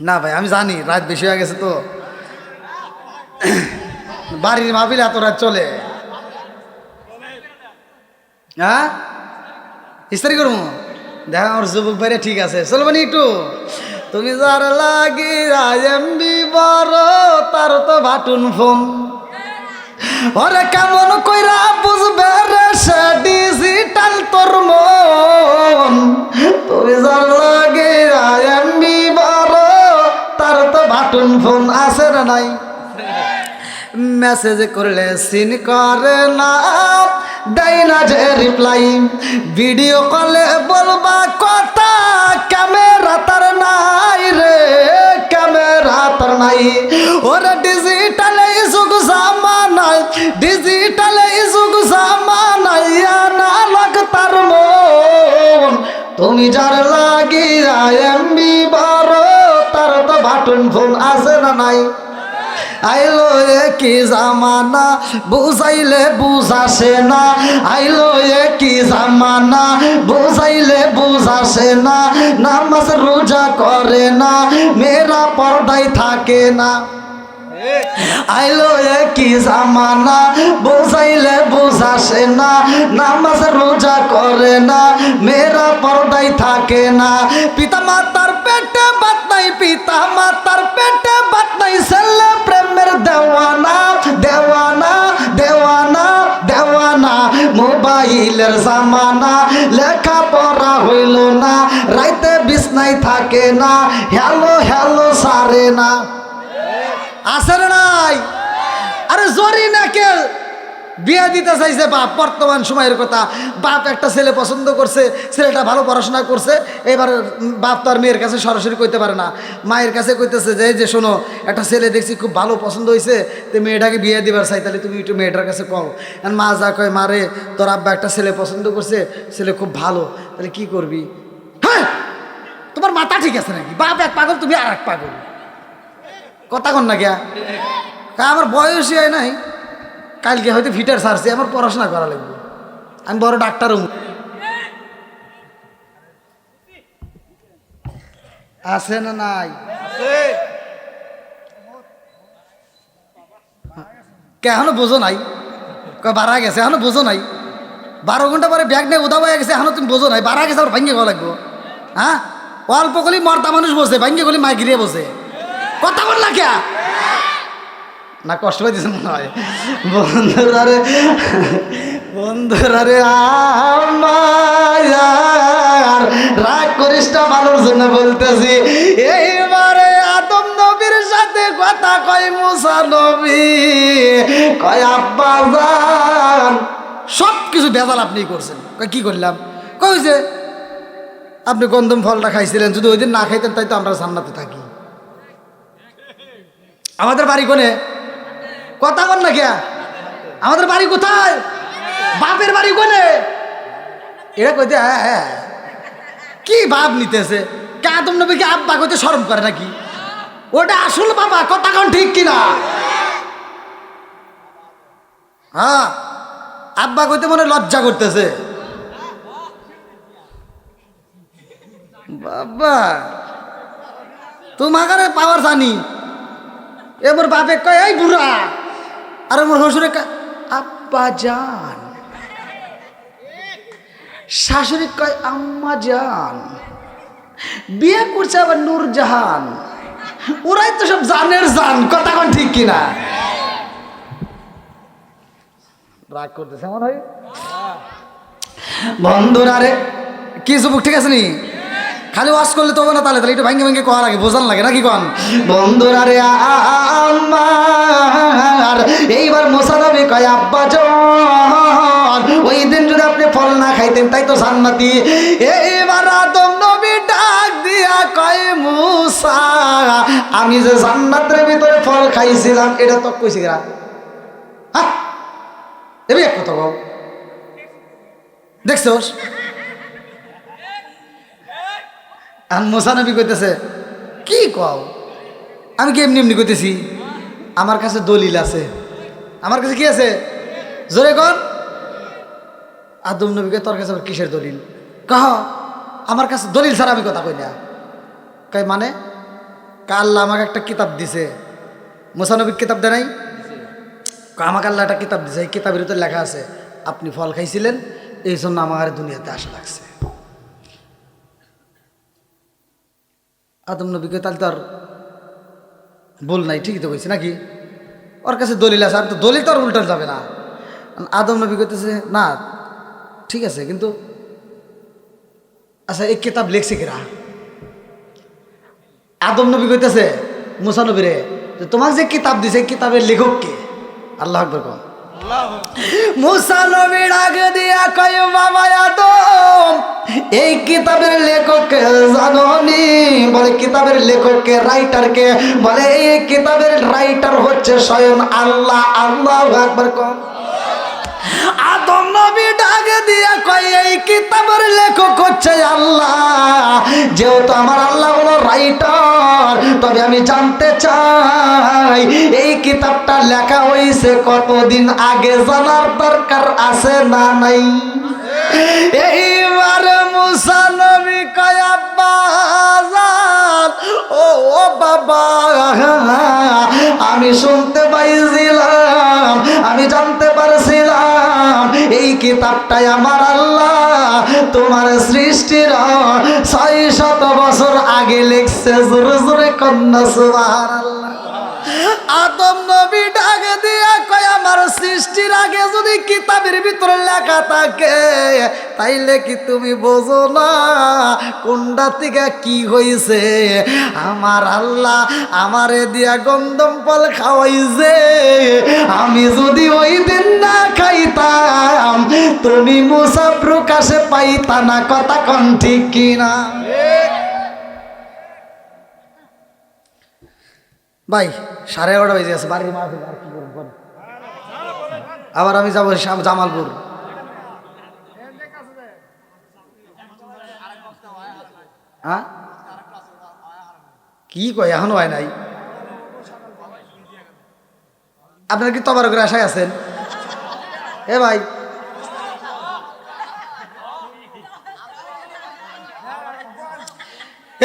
না ভাই আমি জানি রাত বেশি হয়ে গেছে তো, বাড়ির মাহফিল এত রাত চলে। হ্যাঁ, ইস্তারি করবো, দেখা আমার যুবক ভাইরে ঠিক আছে, চলবেন একটু। তুমি যার লাগি আইএমবি বড়, তার তো বাটুন ফোন, ওরে কেমন কইরা বুঝবে রে সে ডিজিটাল তোর মন। তুমি যার লাগি আইএমবি বড়, তার তো বাটুন ফোন, আছে না নাই? মেসেজ করলে সিন করে না, দেয় না যে রিপ্লাই, ভিডিও কলে বলবা কথা, ক্যামেরা তার নাই রে, ক্যামেরা তার নাই। ওরে ডিজিটালে যুগ জামানায়, ডিজিটালে যুগ জামানায়, না লাগ তার মন। তুমি যার লাগি আইএমবি বড়, তার তো বাটন ফোন, আছে না নাই? আইলো কি জামানা, বুঝাইলে বুঝাসে না, আইলো কি জামানা, বুঝাইলে বুঝাসে না, নামাজ রোজা করে না, মেয়েরা পর্দায় থাকে না। আইলো কি জামানা, বুঝাইলে বুঝাসে না, নামাজ রোজা করে না, মেয়েরা পর্দায় থাকে না। পিতা মাতার পেটে ভাত নাই, পিতা মাতার মোবাইলের জামানা, লেখা পড়া হইল না, রাইতে বিছনায় থাকে না, হ্যালো হ্যালো সারে না। আছে না নাই? আরে জরিনাকে বিয়ে দিতে চাইছে বাপ, বর্তমান সময়ের কথা। বাপ একটা ছেলে পছন্দ করছে, ছেলেটা ভালো পড়াশোনা করছে, এবার বাপ তো আর মেয়ের কাছে সরাসরি কইতে পারে না, মায়ের কাছে কইতেছে যে যে শোনো একটা ছেলে দেখছি খুব ভালো পছন্দ হয়েছে, তো মেয়েটাকে বিয়ে দিবার চাই, তাহলে তুমি একটু মেয়েটার কাছে কও। আর মা যা কয়, মারে তোর আব্বা একটা ছেলে পছন্দ করছে, ছেলে খুব ভালো, তাহলে কি করবি? হ্যাঁ, তোমার মাথা ঠিক আছে নাকি? বাপ এক পাগল, তুমি আর এক পাগল, কথা কন না গিয়া। আমার বয়সই হয় নাই, কালকে হয়তো ফিটার সারছে, আমার পড়াশোনা করা লাগবে, আমি বড় ডাক্তার হব। আছে না নাই? কে এখনো বোঝো নাই? বাড়া গেছে এখনো বোঝো নাই? 12 ঘন্টা পরে ব্যাগ নিয়ে উদা হয়ে গেছে, এখনো তুমি বোঝো নাই? বাড়া গেছে, আবার ভাঙ্গে খাওয়া লাগবো। হ্যাঁ, অল্প গলি মর্দা মানুষ বসে, ভাঙ্গে গলি মাই গিরিয়ে বসে, কথা বল না কে না? কষ্ট পাইতেছে মনে হয়। বন্ধুরা রে, বন্ধুরা রে, আমার রাগ করিস না, ভালোর জন্য বলতেছি। এইবারে আদম নবীর সাথে কথা কয় মুসা নবী, কয় আব্বা জান সব কিছু ভেজাল আপনি করছেন। কয় কি করলাম? কই যে আপনি গন্ধম ফলটা খাইছিলেন, যদি ওই দিন না খাইতেন তাই তো আমরা জান্নাতে থাকি। আমাদের বাড়ি কোনে? কথা বল না কে? আমাদের বাড়ি কোথায়? বাপের বাড়ি কোনে? এটা কইতে হ্যাঁ হ্যাঁ, কি ভাব নিতেছে? আদম নবীকে আব্বা কইতে শরম করে নাকি? ওটা আসল বাবা, কথা কোন ঠিক কিনা? হ্যাঁ, আব্বা কইতে মনে লজ্জা করতেছে। বাবা তোমাকে পাওয়ার জানি। এবার বাপে কয় এই বুড়া, আর আমার শ্বশুরে আব্বা জান, শাশুড়ি কয় আম্মা জান, বিয়ে করছে আবার নূরজাহান। ওরাই তো সব জানের জান, কথা কোন ঠিক কিনা? রাগ করতেছে আমার ভাই। বন্ধুরা রে, কি যুবক ঠিক আছে নি? খালি ওয়াশ করলে তো না, তাহলে তাহলে একটু ভাঙ্গে ভাঙ্গে কোয়া লাগে, বোঝান লাগে নাকি কন? বন্ধুরা রে, আমার এইবার মুসা নবী কয় আব্বা জান, ওই দিন যদি আপনি ফল না খাইতেন তাই তো জান্নাতি। এইবার আদম নবী ডাক দিয়া কয় মুসা, আমি যে জান্নাতের ভিতরে ফল খাইছিলাম এটা তো কইছি গা। হ্যাঁ, এবার এক কথা কও, দেখছোস? আর মুসা নবী কইতেছে কি কও? আমি কি এমনি এমনি কইতেছি? আমার কাছে দলিল আছে। আমার কাছে কি আছে? জোরে কর। আদম নবীকে তোর কাছে আবার কিসের দলিল? কহ আমার কাছে দলিল ছাড়া আমি কথা কই না। কই মানে? আল্লাহ আমাকে একটা কিতাব দিছে। মুসা নবীর কিতাব দেয় নাই? আমাকে আল্লাহ একটা কিতাব দিছে, এই কিতাবের ভিতরে লেখা আছে আপনি ফল খাইছিলেন, এই জন্য আমার দুনিয়াতে আসা লাগছে। আদম নবীকে তাহলে তার ভুল নাই, ঠিকই তো কইছে নাকি? ওর কাছে দলিল আছে, আর তো দলিল তো আর উল্টা যাবে না। আদম নবী কইতেছে না ঠিক আছে, কিন্তু আচ্ছা এই কিতাব লেখছে কিরা? আদম নবী কইতেছে মুসা নবীরে, তোমাকে যে কিতাব দিছে কিতাবের লেখক কে? আল্লাহু আকবার কও। মুসা নবী ডাক দিয়া কয় বাবা আদম, এই কিতাবের লেখক কে জানোনি? বলে কিতাবের লেখক কে, রাইটার কে? বলে এই কিতাবের রাইটার হচ্ছে স্বয়ং আল্লাহ। আল্লাহু আকবার কও। আদম নবী ডাক দিয়া কয় এই কিতাবের লেখক হচ্ছে আল্লাহ। যেহেতু আমার আল্লাহ হলো রাইটার, তবে আমি জানতে চাই এই কিতাবটা লেখা হয়েছে কতদিন আগে, জানার দরকার আছে না নাই? এইবার মুসা নবী কয় আব্বা জান, ও বাবা আমি শুনতে পাইছিলাম, আমি জানতে পারছিলাম এই কিতাবটাই আমার আল্লাহ তোমার সৃষ্টির 600 বছর আগে লিখছে। জোরে জোরে কন্যা সুবহানাল্লাহ। আদম নবী ডাক দিয়া কয় আমার সৃষ্টির আগে যদি কিতাবের ভিতরে লেখা থাকে তাইলে কি তুমি বোঝো না কোনটা থেকে কি হইছে? আমার আল্লাহ আমারে দিয়া গন্ধম ফল খাওয়াইছে, আমি যদি ওই দিন না খাইতাম তুমি মুসা প্রকাশে পাইতা না। কথা কোন ঠিক কিনা? ভাই 11:30 বেজে গেছে, বাড়ির মাহফিল আর কি করব? আবার আমি যাবো জামালপুর। হ্যাঁ কি কয় এখনো হয় নাই? আপনার কি তবারকের আশায় আছেন? এ ভাই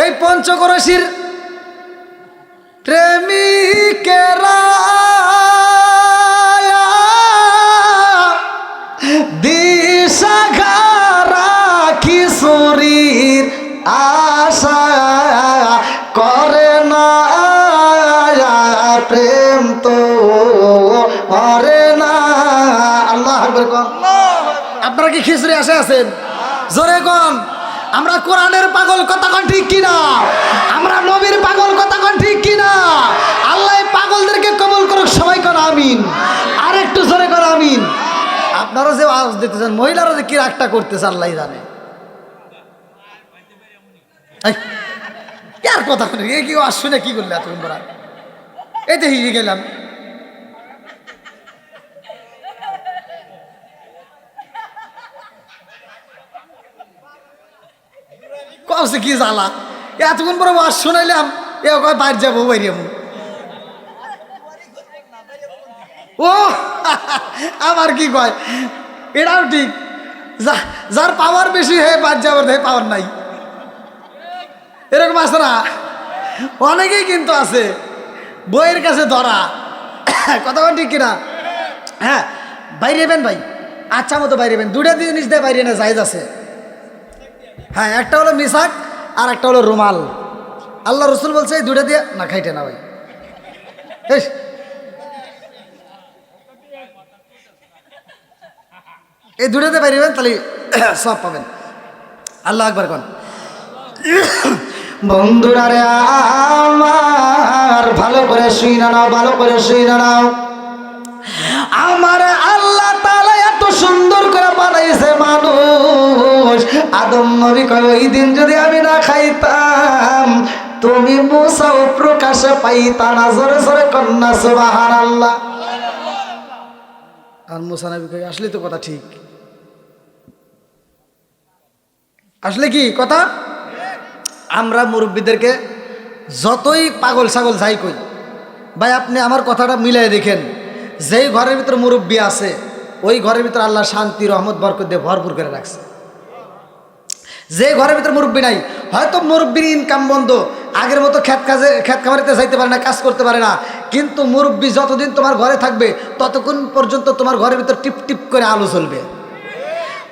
এই পঞ্চকরশির প্রেমিকেরা দিশাহারা কিশোরীর আশা করে না, প্রেম তো করে না। আল্লাহ আকবার কোন। আপনারা কি খিচুড়ি আসে আছেন? জোরে কোন। আমরা কোরআনের পাগল, কথা কোন ঠিক কিনা? আমরা নবীর পাগল, কথা কোন ঠিক কিনা? আল্লাহ পাগলদেরকে কবুল করুক, সবাই কোন আমিন। আর একটু জোরে কোন আমিন। আপনারা যে আওয়াজ দিতেছেন, মহিলারা যে কি রাগটা করতেছে আল্লাহ জানে। আর কথা শুনে কি আওয়াজ শুনে কি করলে এতক্ষণ পর? এই তো হিরে গেলাম। কছে কি জ্বালা, এতক্ষণ পরে ওয়াজ শোনাইলাম, এ কয় বাইরে যাবো বাইরে যাবো। ও আমার কি কয়, এটাও ঠিক। যার পাওয়ার বেশি হে বাইরে যাবার হে পাওয়ার নাই, এরকম আছে না? অনেকেই কিন্তু আছে বইয়ের কাছে ধরা। কথা ঠিক কিনা? হ্যাঁ বাইরে যাবেন ভাই, আচ্ছা মতো বাইরে যাবেন। দুটা জিনিস দিয়ে বাইরে না জায়েজ আছে। হ্যাঁ একটা হলো মিসাক আর একটা হলো রুমাল। আল্লাহ রসুল বলছে এই দুটা দিয়ে না খাইতে না ভাই। এই দুটাতে বাইরেবেন তাহলে সব পাবেন। আল্লাহ আকবার কোন। বন্ধুরা রে আমার ভালো করে শুই না নাও, ভালো করে শুই না নাও। আমার আল্লাহ তাআলা এত সুন্দর করে বানাইছে মানুষ। আদম নবী কয় ওই দিন যদি আমি না খাইতাম তুমি মুসাও প্রকাশে পাইতা না। জোরে জোরে কন্যা সুবহানাল্লাহ। আর মুসা নবী কয় আসলে তো কথা ঠিক, আসলে কি কথা। আমরা মুরব্বীদেরকে যতই পাগল ছাগল যাই কই, ভাই আপনি আমার কথাটা মিলাই দেখেন, যেই ঘরের ভিতরে মুরব্বী আছে ওই ঘরের ভিতরে আল্লাহ শান্তি রহমত বরকত দিয়ে ভরপুর করে রাখছে। যে ঘরের ভিতরে মুরব্বী নাই, হয়তো মুরব্বীর ইনকাম বন্ধ, আগের মতো খেত খামারিতে যাইতে পারে না, কাজ করতে পারে না, কিন্তু মুরব্বী যতদিন তোমার ঘরে থাকবে ততক্ষণ পর্যন্ত তোমার ঘরের ভিতর টিপ টিপ করে আলো চলবে।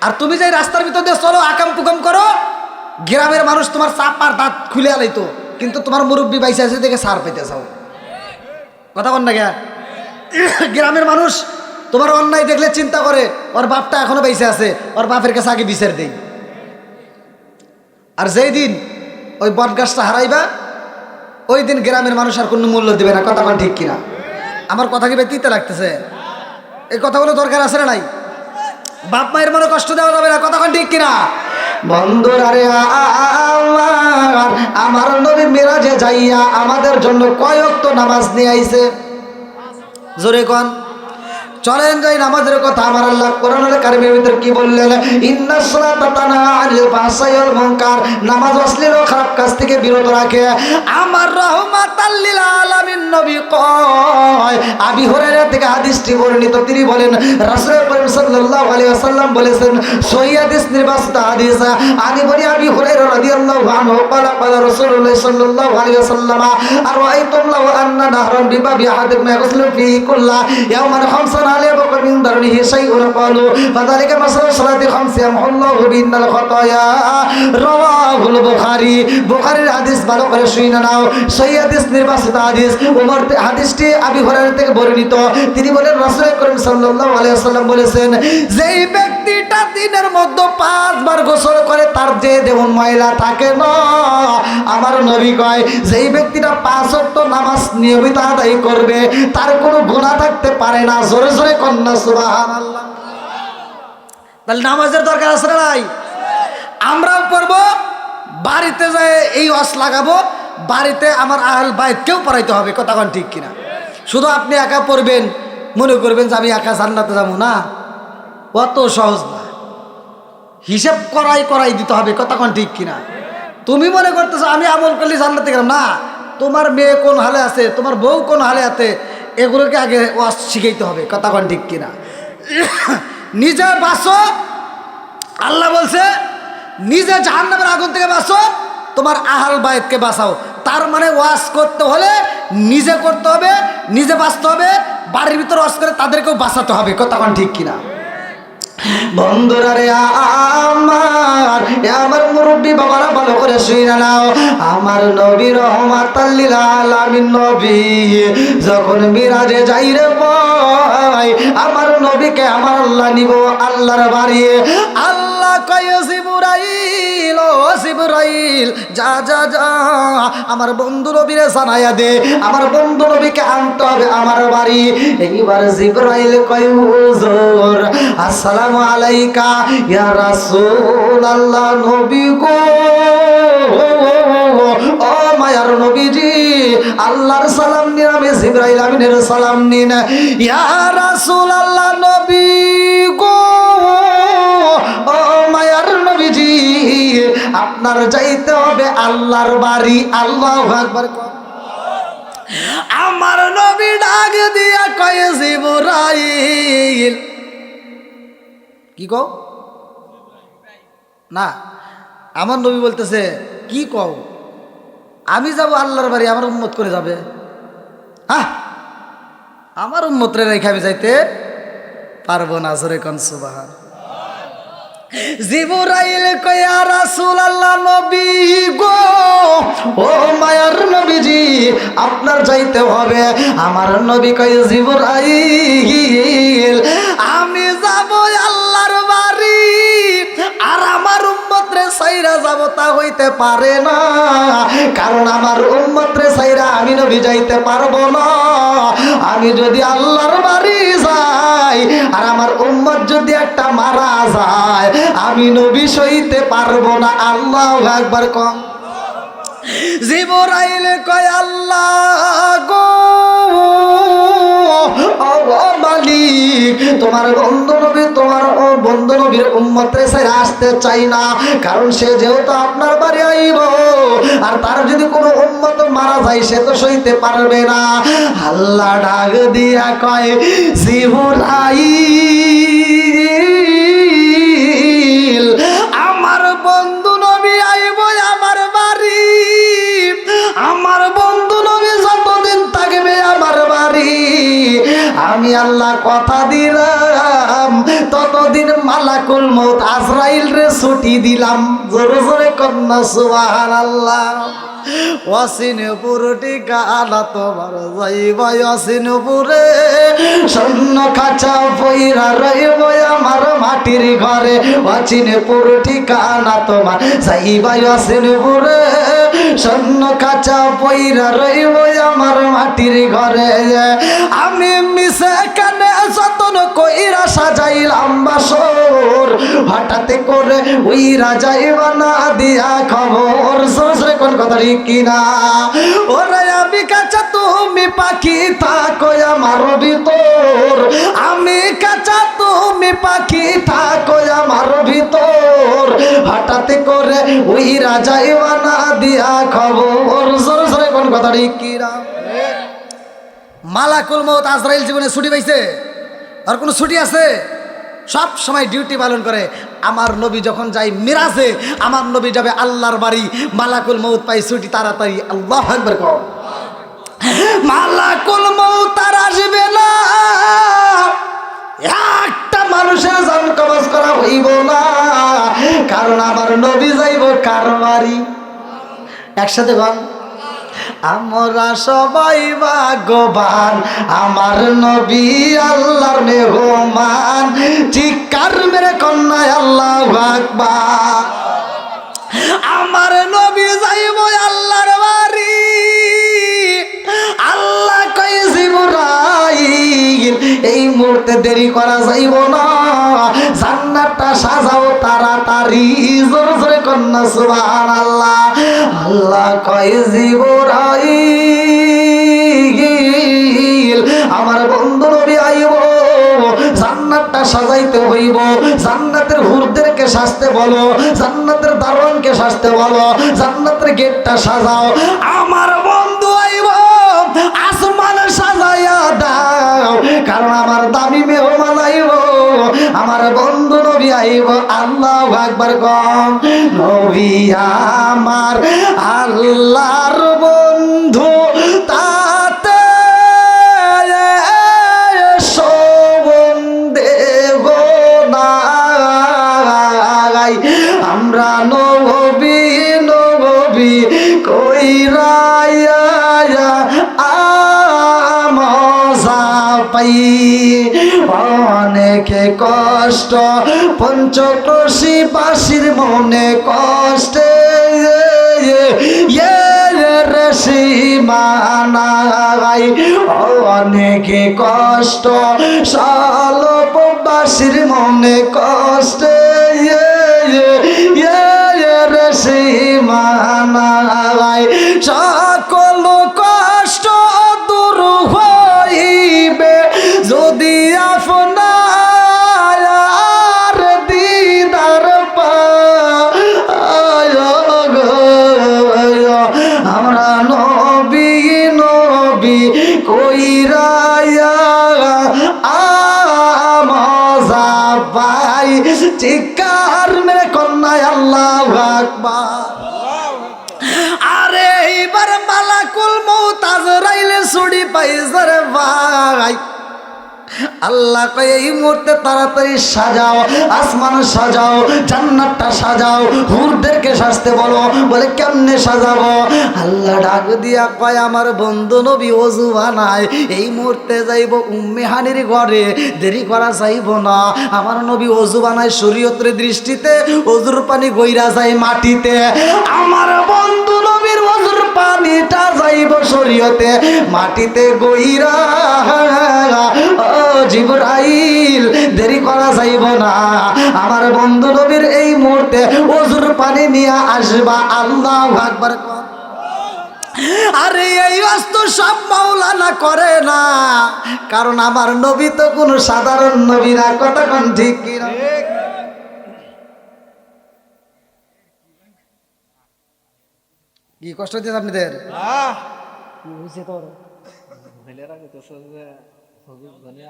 আর তুমি যে রাস্তার ভিতর দিয়ে চলো আকাম কুকাম করো, গ্রামের মানুষ তোমার চাপ আর দাঁত খুলে আলাইতো, কিন্তু তোমার মুরব্বী বাইসে আছে দেখে সার পেতে চাও। কথা বল না কে? গ্রামের মানুষ তোমার অন্যায় দেখলে চিন্তা করে ওর বাপটা এখনো বাইসে আছে, ওর বাপের কাছে আগে বিচার দেই। আর যেই দিন ওই বটগাছটা হারাইবা ওই দিন গ্রামের মানুষ আর কোনো মূল্য দেবে না। কথা বল ঠিক কিনা? আমার কথা কি ব্যতীত লাগতেছে? এই কথাগুলো দরকার আছে না নাই? বাপ মায়ের মনে কষ্ট দেওয়া যাবে না। কথা ঠিক কিনা? বন্ধুরা রে আমার নবী মিরাজে যাইয়া আমাদের জন্য কয় ওয়াক্ত নামাজ নিয়ে আইছে? জোরে কোন। চলেন যাই নামাজের কথা। আমার আল্লাহ কোরআনুল কারীমের ভিতর কি বললেন? ইন্নাস সালাতা তানহা আনিল ফাহশাই ওয়াল মুনকার। নামাজ অশ্লীল ও খারাপ কাজ থেকে বিরত রাখে। আমার রাহমাতাল লিল আলামিন নবী কয়, আবি হুরায়রা থেকে হাদিসটি বর্ণিত, তিনি বলেন রাসূল করিম সাল্লাল্লাহু আলাইহি ওয়াসাল্লাম বলেছেন, সহিহ হাদিস নির্বাচিত হাদিস, আনি বনি আবি হুরায়রা রাদিয়াল্লাহু আনহু ক্বালা ক্বালা রাসূলুল্লাহ সাল্লাল্লাহু আলাইহি ওয়াসাল্লাম আরাআইতুম লাউ আন্না নাহরান বিবাবি আহাদিকুম ইয়াগসিলু ফীহি কুল্লা ইয়াওমান খামসান عليه بقى من درنه شيء قالوا فذلك مثل صلاة الخمس يمحو الله بهن الخطايا রাওয়াহুল বুখারী, বুখারীর হাদিস ভালো করে শুনে নাও, সহিহ হাদিস, নির্বাচিত হাদিস। ওমর হাদিসটি আবু হুরায়রা থেকে বর্ণিত। তিনি বলেন রাসূল করিম সাল্লাল্লাহু আলাইহি ওয়াসাল্লাম বলেছেন, যেই ব্যক্তিটা দিনের মধ্যে 5 বার গোসল করে তার যে যেমন ময়লা থাকে না, আমার নবী কয় যেই ব্যক্তিটা 5 ওয়াক্ত নামাজ নিয়মিত আদায় করবে তার কোনো গুনাহ থাকতে পারে না। জোরে জোরে কন্যা সুবহানাল্লাহ। তাহলে নামাজের দরকার আছে না নাই? আমরাও পড়বো, বাড়িতে যায় এই ওয়াজ লাগাবো, বাড়িতে আমার আহল বাইত কেউ পড়াইতে হবে। কথা কোন ঠিক কিনা? শুধু আপনি একা পড়বেন, মনে করবেন যে আমি একা জান্নাতে যাবো না, অত সহজ না। হিসাব করাই দিতে হবে। কথা কোন ঠিক কিনা? তুমি মনে করতেছো আমি আমল করলে জান্নাতে গেলাম না, তোমার মেয়ে কোন হালে আছে, তোমার বউ কোন হালে আছে, এগুলোকে আগে ওয়াজ শিখাইতে হবে। কথা কোন ঠিক কিনা? নিজে বাঁচো, আল্লাহ বলছে নিজে জাহান্নামের আগুন থেকে বাঁচো, তোমার আহল বাইতকে বাঁচাও। তার মানে ওয়াজ করতে হলে নিজে করতে হবে, নিজে বাঁচতে হবে, বাড়ির ভিতরে ওয়াজ করে তাদেরকেও বাঁচাতে হবে। কথা কোন ঠিক কিনা? বন্ধুরা রে আমার মুরব্বী বাবারা ভালো করে শুনে নাও, আমার নবী রহমাতাল লিল আলামিন নবী যখন মিরাজে যাই রে ভাই, আমার নবীকে আমার আল্লাহ নিব আল্লাহর বাড়ি। আল্লাহ কয় জিবরাইল, ও জিবরাইল যা যা যা আমার বন্ধু নবীরে জানাইয়া দে, আমার বন্ধু নবীকে আনতে হবে আমার বাড়ি। এইবার জিবরাইল কয় হুজুর আসসালামু আলাইকা ইয়া রাসূলুল্লাহ, নবী গো, ও মায়ার নবীজি আল্লাহর সালাম নিন, আমি জিবরাইল আমিনের সালাম নিন। ইয়া রাসূলুল্লাহ, নবী গো, ও মায়ার নবীজি আপনার যাইতে হবে আল্লাহর বাড়ি। আল্লাহু আকবার। আমার নবী ডাক দিয়া কয় জিবরাইল, কি কও না, আমার নবী বলতেছে কি কও, আমি যাব আল্লাহর বাড়ি, আমার উম্মত করে যাবে? হ্যাঁ, আমার উম্মত রে রেখে আমি যাইতে পারবো না। জোরে কোন সুবহান। জিবরাইল কয় ইয়া রাসূলুল্লাহ, নবী গো, ও মায়ার নবীজি আপনার যাইতে হবে। আমার নবী কয় জিবরাইল আমি যাব আল্লাহর বাড়ি, আর আমার উম্মত রে সাইরা যাব তা হইতে পারে না, কারণ আমার উম্মত রে সাইরা আমি নবী যাইতে পারবো না। আমি যদি আল্লাহর বাড়ি যাই আর আমার উম্মত যদি একটা মারা যায়, আমি নবী সইতে পারবো না। আল্লাহু আকবার কম। জিবরাইল কয় আল্লাহ গো, ও মালিক তোমার বন্ধু নবী, তোমার ও বন্ধু নবীর উম্মতরে ছেড়ে আসতে চাই না, কারণ সে যেহেতু আপনার বাড়ি আইব, আর তার যদি কোনো উম্মত মারা যায় সে তো সইতে পারবে না। আল্লাহ ডাক দিয়া কয় জিবরাইল আমার বন্ধু নবী আইব আমার বাড়ি, আমার বন্ধু নবী যতদিন থাকবে আমার বাড়ি, আমি আল্লাহ কথা দিলাম ততদিন মালাকুল মউত আজরাইল রে ছুটি দিলাম। জোরে জোরে কন্যা সুবহানাল্লাহ। ওয়াসিনপুর ঠিকানা তোমার যাইবা ওয়াসিনপুরে, স্বর্ণ খাঁচা পইরা রইব আমার মাটির ঘরে। ওয়াসিনপুর ঠিকানা তোমার যাইবা ওয়াসিনপুরে, স্বর্ণ খাঁচা পইরা রইব আমার মাটির ঘরে। আমি মিশে কানে যতন কইরা সাজাইলাম বাসর, হঠাৎ করে উইরা যাইবা না দিয়া খবর। সরে কোন কথা ঠিক কিনা? ওরে আমি কাঁচা তুমি পাখি থাকো আমার ভিতর, আমি কাঁচা তুমি পাখি থাকো আমার ভিতর, হঠাৎ করে উইরা যাইবা না দিয়া খবর। সরে কোন কথা ঠিক কিনা? মালাকুল মউত আজরাইল জীবনে ছুটি পাইছে? আর কোনো ছুটি আছে? সব সময় ডিউটি পালন করে। আমার নবী যখন যাই মিরাজে, আমার নবী যাবে আল্লাহর বাড়ি, মালাকুল মউত পাই ছুটি তাড়াতাড়ি। আল্লাহু আকবার কও। মালাকুল মউত আর আসবে না, একটা মানুষের জান কবজ করা হইব না, কারণ আমার নবী যাইব কার বাড়ি? একসাথে গান, আমরা সবাই ভাগ্যবান, আমার নবী আল্লাহর মেহমান। চিৎকার মেরে কন্যায় আল্লাহু আকবার। আমার নবী যাইব আল্লাহর বাড়ি। আল্লাহ কই জিবরাইল এই মুহূর্তে দেরি করা যাইব না, জান্নাতটা সাজাও তাড়াতাড়ি। জোরে জোরে কন্যা সুবহানাল্লাহ। আল্লাহ কই জিবরাইল আমার বন্ধু নবী আইব, জান্নাতটা সাজাইতে হইব, জান্নাতের হুরদেরকে সাজতে বলো, জান্নাতের দারোয়ানকে সাজতে বলো, জান্নাতের গেটটা সাজাও। আমার বন্ধু আইব, আসমান সাজাইয়া দাও, কারণ আমার দামি মেহমান আইব, আমার বন্ধু নবী আইব। আল্লাহু আকবার কম। নবী আমার আল্লাহর বন্ধু, তাতে আমরা নবী নবী কইরা মজা পাই। অনেকে কষ্ট পঞ্চকোশী বাসীর মনে কষ্টে সীমানাই, অনেকে কষ্ট স্বল্পবাসীর মনে কষ্টে সীমানাই। সকল কষ্ট দূর হইবে যদি আপনার দিদার পায়। আমরা নবী নবী কইরা মজা পাই। চিৎকার মেরে কন্যায় আল্লাহু আকবার। আরে এইবার মালাকুল মউত আজরাইলে ছুটি পাইছে রে ভাই। আল্লাহ কয় এই মুহূর্তে তাড়াতাড়ি সাজাও, আসমান সাজাও, জান্নাতটা সাজাও, হুরদেরকে সাজতে বলো। বলে কেমনে সাজাবো? আল্লাহ ডাক দিয়া কয় আমার বন্ধু নবী ওযু বানায়, এই মুহূর্তে যাইব উম্মে হানির ঘরে, দেরি করা যাইব না। আমার নবী ওযু বানায় শরীয়তের দৃষ্টিতে, ওযুর পানি গইরা যায় মাটিতে। আমার বন্ধু নবীর ওযুর পানিটা যাইব শরীয়তে, মাটিতে গইরা। জিবরাইল দেরি করা যাইব না, আমার বন্ধু নবীর এই মুহূর্তে ওযুর পানি নিয়ে আসবা। আল্লাহু আকবার। আরে এই অস্ত সব মাওলানা করে না, কারণ আমার নবী তো কোনো সাধারণ নবী না। কথা কোন ঠিক কিনা? কি কষ্ট হচ্ছে আপনাদের?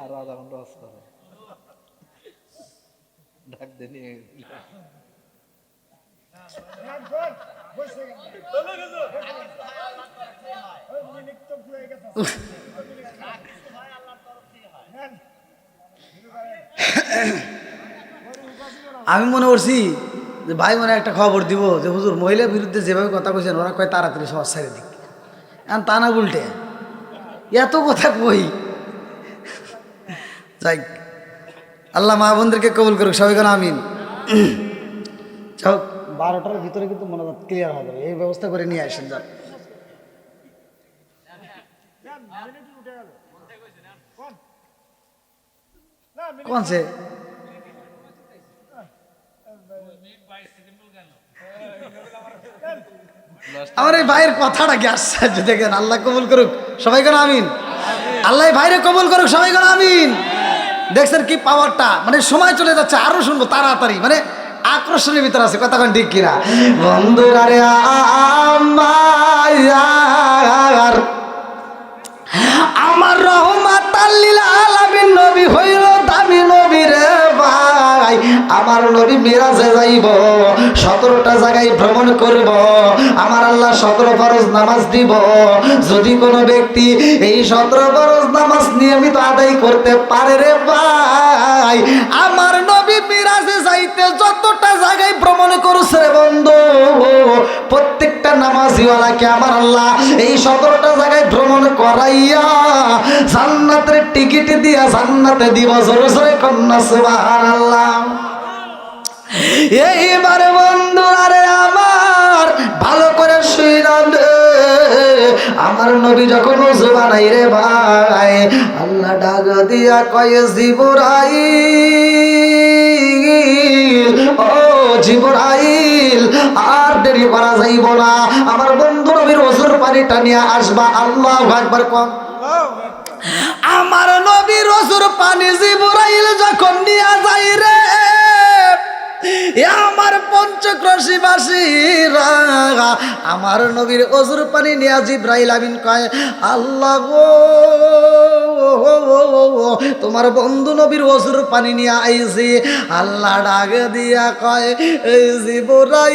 আরো আধা ঘন্টা করে ডাক দেনি। আমি মনে করছি যে ভাই মনে একটা খবর দিব যে হুজুর মহিলার বিরুদ্ধে যেভাবে কথা কইছেন ওরা কয় তাড়াতাড়ি সব ছেড়ে দিক, এখন তা না উল্টে এত কথা কই। যাই আল্লাহ মা বোনদেরকে কবুল করুক, সবাই কেন আমিন। যাও 12টার ভিতরে কিন্তু মনে ক্লিয়ার হবে, এই ব্যবস্থা করে নিয়ে আসেন। যান কোনছে আমার এই ভাইয়ের কথাটা কি আশ্চর্য দেখেন। আল্লাহ কবুল করুক, সবাই কেন আমিন। আল্লাহ ভাইরে কবুল করুক, সবাই কেন আমিন। দেখছেন কি পাওয়ারটা, মানে সময় চলে যাচ্ছে, আরো শুনবো তাড়াতাড়ি, মানে আকর্ষণের ভিতরে আছে। কথা ঠিক কিনা বন্ধুরা? রে আমার রহমাতাল লিল আলামিন নবী হইল দামি নবী রে ভাই। ভাই আমার নবী মিরাজে যাইব, 17টা জায়গায় ভ্রমণ করব, আমার আল্লাহ 17 ফরজ নামাজ দিব। যদি কোনো ব্যক্তি এই 17 ফরজ নামাজ নিয়মিত আদায় করতে পারে রে ভাই, আমার নবী মিরাজে যাইতে যতটা জায়গায় ভ্রমণ করছে রে বন্ধু, প্রত্যেকটা নামাজিওয়ালাকে আমার আল্লাহ এই 17টা জায়গায় ভ্রমণ করাইয়া জান্নাতের টিকিট দিয়া জান্নাতে দিব। জোরে জোরে কন্যা সুবহানাল্লাহ। এইবারে বন্ধুরা রে আমার ভালো করে শুইলাম রে, আমার নবী যখন ওযু বানাই রে ভাই, আল্লাহ ডাক দিয়া কয় জিবরাইল, ও জিবরাইল আর দেরি করা যাইব না, আমার বন্ধু নবীর ওযুর পানিটা নিয়ে আসবা। আল্লাহু আকবার কম। আমার নবীর ওযুর পানি জিবরাইল যখন নিয়ে যাই রে, আমার পঞ্চক্রোশীবাসীরা আমার নবীর ওযুর পানি নিয়ে জিবরাইল আমিন কয়, আল্লাহ গো তোমার বন্ধু নবীর ওযুর পানি নিয়ে আইছি। আল্লাহ ডাক দিয়া কয়,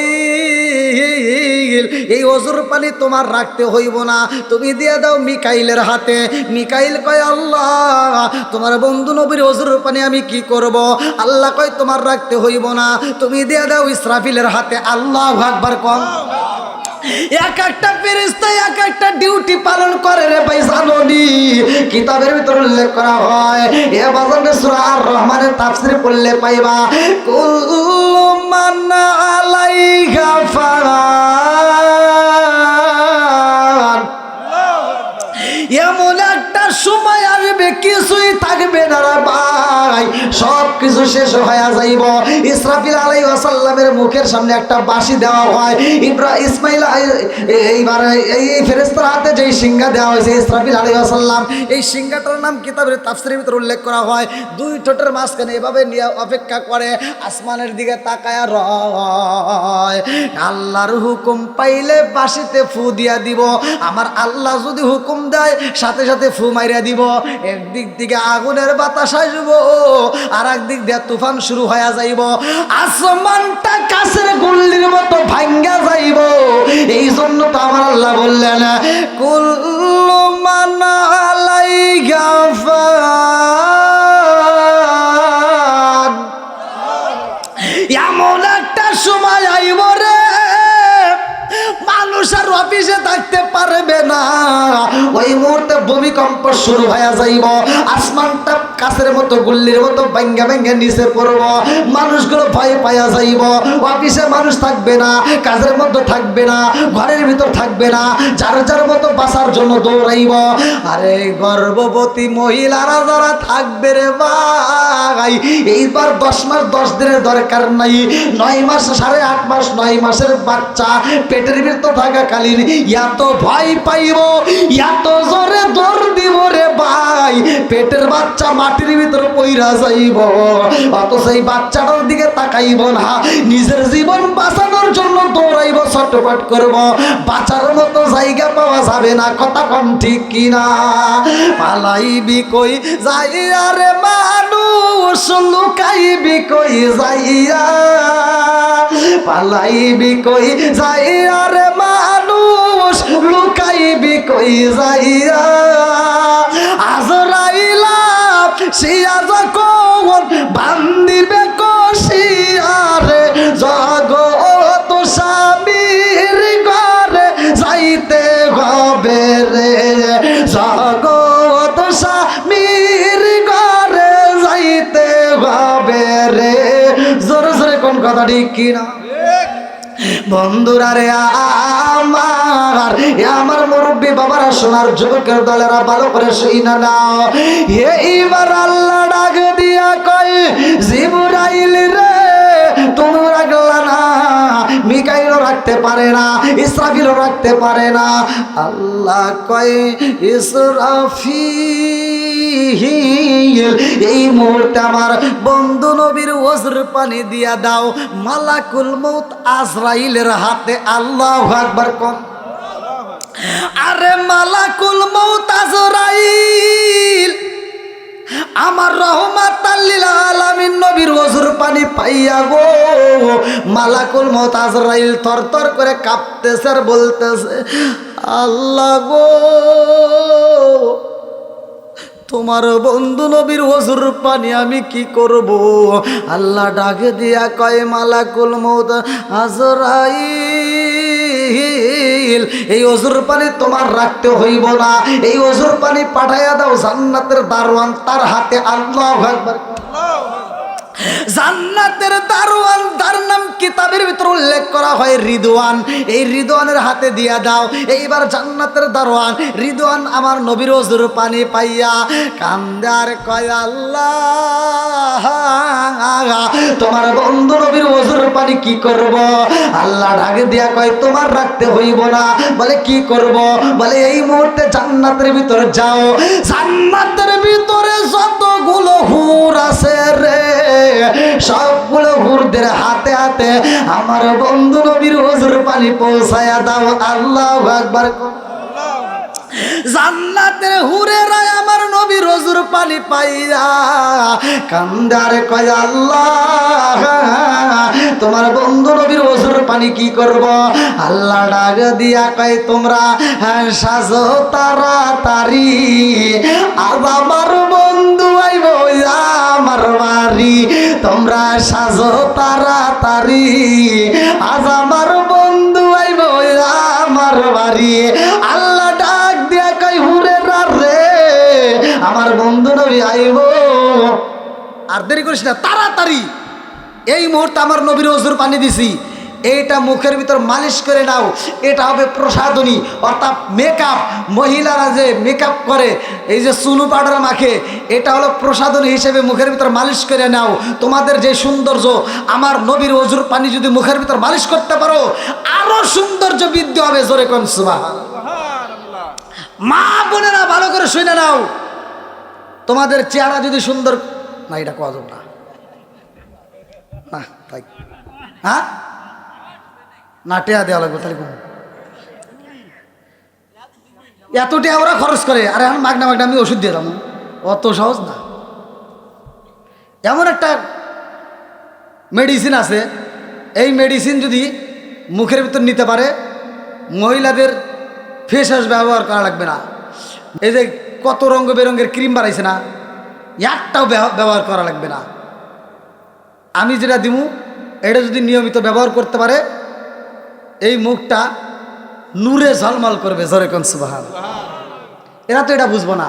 জিবরাইল এই ওযুর পানি তোমার রাখতে হইব না, তুমি দিয়ে দাও মিকাইলের হাতে। মিকাইল কয়, আল্লাহ তোমার বন্ধু নবীর ওযুর পানি আমি কি করব? আল্লাহ কয়, তোমার রাখতে হইব না, তুমি দিয়ে দাও ইসরাফিলের হাতে। আল্লাহু আকবার কম। এক একটা ফেরেশতা এক একটা ডিউটি পালন করে রে ভাই, জানোনি? কিতাবের ভিতর উল্লেখ করা হয়, এ বাজারে সূরা আর রহমানের তাফসীর পড়লে পাইবা, কুল্লু মান আলাইহা ফান। এমন একটা সময় আসবে কিছুই থাকবে না রে ভাই, সব কিছু শেষ হয়ে যাইব। ইসরাফিল আলাইহিস সালামের মুখের সামনে একটা বাঁশি দেওয়া হয়, ইসমাইল এইবার এই ফেরেশতার হাতে যেই সিংহা দেওয়া হয়েছে ইসরাফিল আলাইহিস সালাম, এই সিংহাটার নাম কিতাবের তাফসীরের ভিতরে উল্লেখ করা হয়, 2 ঠোঁটের মাঝখানে এভাবে নিয়ে অপেক্ষা করে, আসমানের দিকে তাকায়া রয়। আল্লাহর হুকুম পাইলে বাঁশিতে ফু দিয়া দিব, আমার আল্লাহ যদি হুকুম দেয় সাথে সাথে ফু মাইরা দিব। একদিক থেকে আগুনের বাতাস আসবো, আর একদিক দিয়ে তুফান শুরু হয়ে যাইব, আসমানটা কাছের গুল্লির মতো ভাঙ্গা যাইব। এই জন্য তো আমার আল্লাহ বললেন, কুল্লু মান আলাইহা ফান। এমন একটা সময় আইব রে, মানুষ আর অফিসে থাকতে পারবে না, ওই মুহূর্তে ভূমিকম্প শুরু হয়ে যাইব, আসমানটা কাছের মতো গুল্লির মতো ভাঙ্গা ভাঙ্গা নিচে পড়ব, মানুষগুলো ভয় পাইয়া যাইব, অফিসে মানুষ থাকবে না, কাজের মধ্যে থাকবে না, ঘরের ভিতর থাকবে না, যার যার মতো বাঁচার জন্য দৌড়াইব। আরে গর্ভবতী মহিলারা যারা থাকবে রে ভাই, এইবার 10 মাস 10 দিনের দরকার নাই, 9 মাস 8.5 মাস 9 মাসের বাচ্চা পেটের ভিতর থাকাকালীন এত ভয় পাইব, এত জোরে দৌড় দিব রে ভাই, পেটের বাচ্চা মাটির ভিতর পইরা যাইব, অত সেই বাচ্চাটার দিকে তাকাইব না, নিজের জীবন বাঁচানোর জন্য দৌড়াইব, ছটফট করব, বাঁচার মতো জায়গা পাওয়া যাবে না। কথা কম ঠিক কিনা? পালাইবি কই যাইয়া রে মানুষ, লুকাইবি কই যাইয়া, পালাইবি কই যাইয়া রে মানুষ, লুকাইবি কই যাইয়া। আজরাইলা সিয়া যখন বান্দিবে কষিয়ারে, জগৎ স্বামীর ঘরে যাইতে হবে রে, জগৎ স্বামীর ঘরে যাইতে হবে রে। জোরে জোরে কোন কথা ঠিক কিনা? বন্ধুরা রে আমার, আমার মুরব্বী বাবারা, সোনার যুবকের দলেরা ভালো করে শুইনা নাও। এইবার আল্লাহ ডাক দিয়া কয়, জিবরাইল রে তুমি রাখলা না, মিকাইলও রাখতে পারে না, ইসরাফিলও রাখতে পারে না। আল্লাহ কয়, ইসরাফিল এই মুহূর্তে আমার বন্ধু নবীর ওযুর পানি দিয়া দাও মালাকুল মউত আজরাইলের হাতে। আল্লাহু আকবার কম। আরে মালাকুল মউত আজরাইল আমার রহমাতাল লিল আলামিন নবীর ওযুর পানি পাইয়া গো মালাকুল মউত আজরাইল থরথর করে কাঁপতেছে আর বলতেছে, আল্লাহ গো তোমার বন্ধু নবীর ওযুর পানি আমি কি করব? আল্লাহ ডাকে দিয়া কয়, মালাকুল মউত আজরাইল এই ওযুর পানি তোমার রাখতে হইব না, এই ওযুর পানি পাঠাইয়া দাও জান্নাতের দারওয়ান তার হাতে। আল্লাহু আকবার। জান্নাতের দারওয়ান, তার নাম কিতাবের ভিতর উল্লেখ করা হয় রিদওয়ান। এই রিদওয়ানের হাতে দিয়া দাও। এইবার জান্নাতের দারওয়ান রিদওয়ান আমার নবীর ওযুর পানি পাইয়া কান্দে আর কয়, আল্লাহ তোমার বন্ধু নবীর ওযুর পানি কি করব? আল্লাহ ডাকে দিয়া কয়, তোমার রাখতে হইব না। বলে কি করব? বলে এই মুহূর্তে জান্নাতের ভিতরে যাও, জান্নাতের ভিতরে যতগুলো হুর আছে রে সবগুলো হুরদের হাতে হাতে আমার বন্ধু নবীর ওযুর পানি পৌঁছায়া দাও। আল্লাহু আকবার। জান্নাতের হুরেরা আমার নবীর ওযুর পানি পাইয়া কান্দারে কয়, আল্লাহ তোমার বন্ধু নবীর ওযুর পানি কি করব? আল্লাহ ডাক দিয়া কয়, তোমরা সাজো তাড়াতাড়ি, আজ আমার বন্ধু আইব আমার বাড়ি। তোমরা সাজো তাড়াতাড়ি, আজ আমার বন্ধু আইব আমার বাড়ি। আল্লাহ ডাক দিয়া কয়, হুরেরা রে আমার বন্ধু নবী আইব, আর দেরি করিস না, তাড়াতাড়ি এই মুহূর্তে আমার নবীর ওযুর পানি দিছি, এইটা মুখের ভিতর মালিশ করে নাও। এটা হবে প্রসাধনী, অর্থাৎ মেকআপ। মহিলারা যে মেকআপ করে, এই যে চুলু পাউডার মাখে, এটা হলো প্রসাধনী হিসেবে মুখের ভিতর মালিশ করে নাও। তোমাদের যে সৌন্দর্য, আমার নবীর ওযুর পানি যদি মুখের ভিতর মালিশ করতে পারো আরো সৌন্দর্য বৃদ্ধি হবে। জোরে কোন সুবহানাল্লাহ। মা বোনেরা ভালো করে শুনে নাও, তোমাদের চেহারা যদি সুন্দর না, এটা কোয়া যাবে না, না তাই হ্যাঁ না, টেয়া দেওয়া লাগবে তাহলে এত টেয়া ওরা খরচ করে। আর এখন মাগনা মাগনা আমি ওষুধ দিয়ে যাবো, অত সহজ না। এমন একটা মেডিসিন আছে, এই মেডিসিন যদি মুখের ভিতর নিতে পারে মহিলাদের ফেস ওয়াশ ব্যবহার করা লাগবে না। এই যে কত রঙ বেরঙের ক্রিম বাড়াইছে না, একটাও ব্যবহার করা লাগবে না। আমি যেটা দিমু এটা যদি নিয়মিত ব্যবহার করতে পারে এই মুখটা নূরে ঝলমল করবে। জোরে কোন সুবহানাল্লাহ। এরা তো এটা বুঝবো না,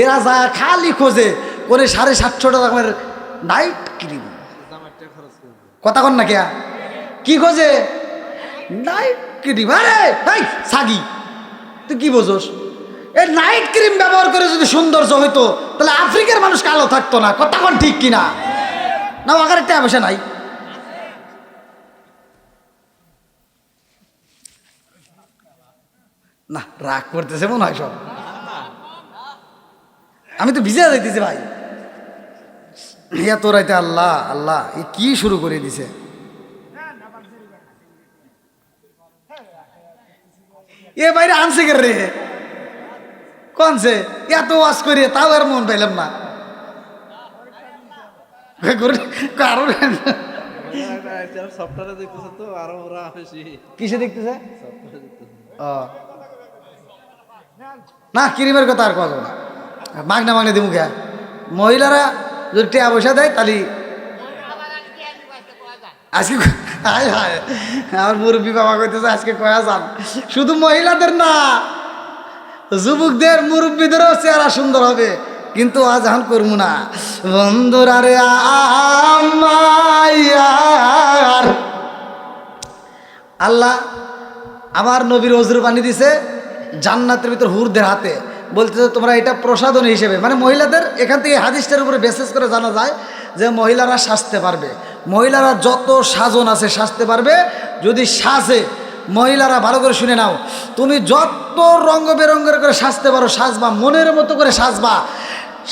এরা যা খালি খোঁজে করে 750 টাকার নাইট ক্রিম। কথা কন না কে কি খোঁজে? Night cream. আরে ভাই সাগি, তুই কি বোঝোস? এই নাইট ক্রিম ব্যবহার করে যদি সৌন্দর্য হইতো তাহলে আফ্রিকার মানুষ কালো থাকতো না। কথা কন ঠিক কিনা? না আগার একটা বসে নাই। না রাগ করতেছে মনে হয় সব। আমি তো ভিজে যাইতেছি ভাই। এত রাইতে আল্লাহ আল্লাহ এ কি শুরু করে দিছে। এ বাইরে আনছে কে রে? কনছে এত ওয়াজ করে তাও আর মন পাইলাম না। কারণ কিসে দেখতেছে? না ক্রিমের কথা আর কত মাগনা মাগনা দিমু কে? মহিলারা যদি টেয়া পয়সা দেয় তাহলে আজকে হায় হায় আমার মুরব্বী বাবা কইতেছে আজকে কয়া যান। শুধু মহিলাদের না, যুবকদের মুরব্বীদেরও চেহারা সুন্দর হবে। কিন্তু আজ এখন করবো না বন্ধুরা রে। আমার আল্লাহ আমার নবীর ওযুর পানি দিছে জান্নাতের ভিতর হুরদের হাতে। বলতেছে তোমরা এটা প্রসাধনী হিসেবে, মানে মহিলাদের এখান থেকে হাদিসটার উপরে বেসেস করে জানা যায় যে মহিলারা সাজতে পারবে। মহিলারা যত সাজন আছে সাজতে পারবে। যদি সাজে মহিলারা ভালো করে শুনে নাও, তুমি যত রঙ বেরঙের করে সাজতে পারো সাজবা, মনের মতো করে সাজবা।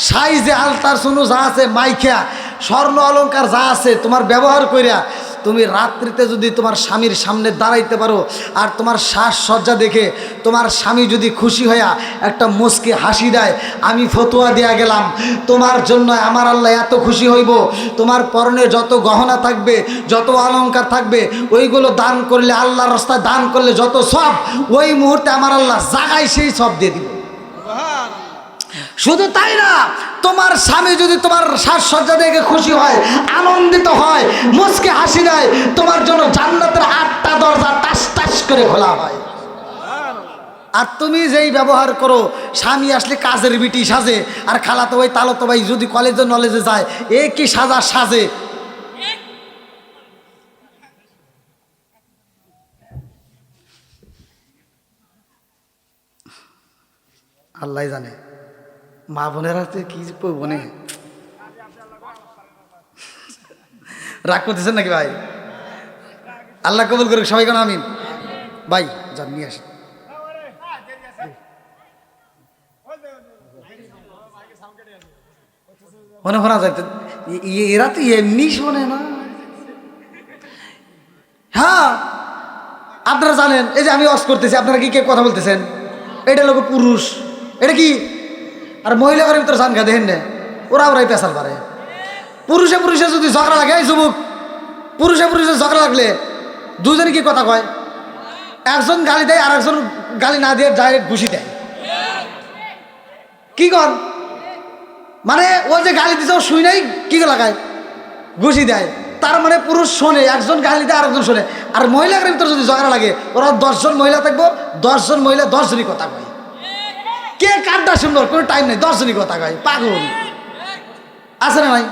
সাইজে আলতার সুনু যা আছে মাইখা স্বর্ণ অলঙ্কার যা আছে তোমার ব্যবহার করিয়া তুমি রাত্রিতে যদি তোমার স্বামীর সামনে দাঁড়াইতে পারো আর তোমার সাজসজ্জা দেখে তোমার স্বামী যদি খুশি হইয়া একটা মুচকি হাসি দেয়, আমি ফতোয়া দেয়া গেলাম তোমার জন্য আমার আল্লাহ এত খুশি হইব, তোমার পরনে যত গহনা থাকবে, যত অলংকার থাকবে, ওইগুলো দান করলে, আল্লাহর রাস্তায় দান করলে যত সব, ওই মুহূর্তে আমার আল্লাহ জাগায় সেই সব দিয়ে দিব। শুধু তাই না, তোমার স্বামী যদি তোমার সাজসজ্জা দেখে খুশি হয়, আনন্দিত হয়, মুচকি হাসি দেয়, তোমার জন্য জান্নাতের 8টা দরজা টাস টাস করে খোলা হয়। আর তুমি যেই ব্যবহার করো, স্বামী আসলে কাজের বিটি সাজে, আর খালাতো ভাই তালতো ভাই যদি কলেজে নলেজে যায়, এ কি সাজা সাজে। আল্লাহ জানে মা বোনেরা কি বনে রাগ করতেছেন নাকি ভাই? আল্লাহ কবুল করুক সবাই, কেন আমিন। ভাই যান নিয়ে আসেন। মনে শোনা যায় এরা তো এমনি শোনে না। হ্যাঁ আপনারা জানেন, এই যে আমি ওয়াজ করতেছি, আপনারা কি কে কথা বলতেছেন? এটা লোক পুরুষ, এটা কি? আর মহিলাদের ভিতরে জান গা দেখেন না, ওরাই পেশাল পারে। পুরুষে পুরুষে যদি ঝগড়া লাগে, এই যুবক, পুরুষে পুরুষে ঝগড়া লাগলে দুজনে কি কথা কয়? একজন গালি দেয় আর একজন গালি না দিয়ে ডাইরেক্ট ঘুষি দেয়। কি কর মানে ও যে গালি দিছে ও শুই নাই, কি লাগায়? ঘুষি দেয়। তার মানে পুরুষ শোনে, একজন গালি দেয় আর একজন শোনে। আর মহিলাদের ভিতরে যদি ঝগড়া লাগে, ওরা 10 জন মহিলা থাকবো, 10 জন মহিলা 10 জনই কথা কয়। কে কারটা সুন্দর কোনো টাইম নেই, 10 জনই কথা কয়। পাগল আছে না নাই?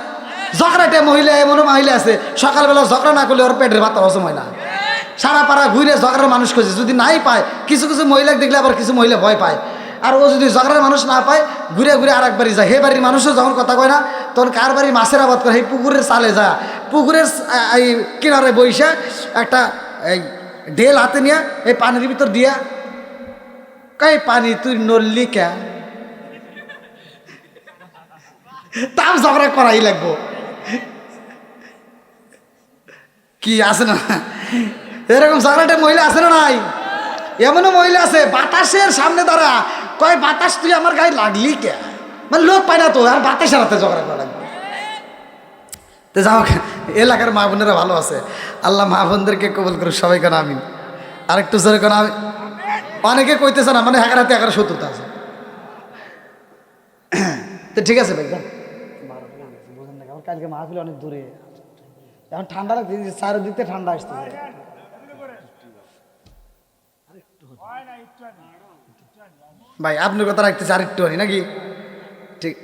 ঝগড়াটে মহিলা, এমন মহিলা আছে সকালবেলা ঝগড়া না করলে ওর পেটের ভাত হজম হয় না। সারা পাড়া ঘুরে ঝগড়ার মানুষ খুঁজে, যদি নাই পায়, কিছু কিছু মহিলা দেখলে আবার কিছু মহিলা ভয় পায়। আর ও যদি ঝগড়ার মানুষ না পায়, ঘুরে ঘুরে আর এক বাড়ি যায়। হে বাড়ির মানুষও যখন কথা কয় না, তখন কার বাড়ি মাছের আবাদ করে, এই পুকুরের চালে যায়, পুকুরের এই কিনারে বইসা একটা এই ঢেল হাতে নিয়ে এই পানির ভিতর দিয়া, কই পানি তুই নড়লি কে? তাও ঝগড়া করাই লাগবো। কি আছে না এরকম ঝগড়াটে মহিলা আছে না নাই? এমনও মহিলা আছে বাতাসের সামনে দাঁড়া, কয় বাতাস তুই আমার গায়ে লাগলি কে? মানে লোক পায় না তো, আর বাতাসের হাতে ঝগড়া করা লাগবে। তো যাও, এলাকার মা বোনেরা ভালো আছে, আল্লাহ মা বোনদেরকে কবুল করুক সবাই, কেন আমি আরেকটু জোরে কেন আমি। অনেকে কইতেছে না, মানে হাতে একার শত্রুতা আছে। তো ঠিক আছে ভাই, বুঝেন না, আমার কালকে মাহফিল অনেক দূরে, এখন ঠান্ডা লাগছে, চারিদিকে ঠান্ডা আসতেছে। ভাই আপনার কথা রাখতেছে আর একটু নাকি? ঠিক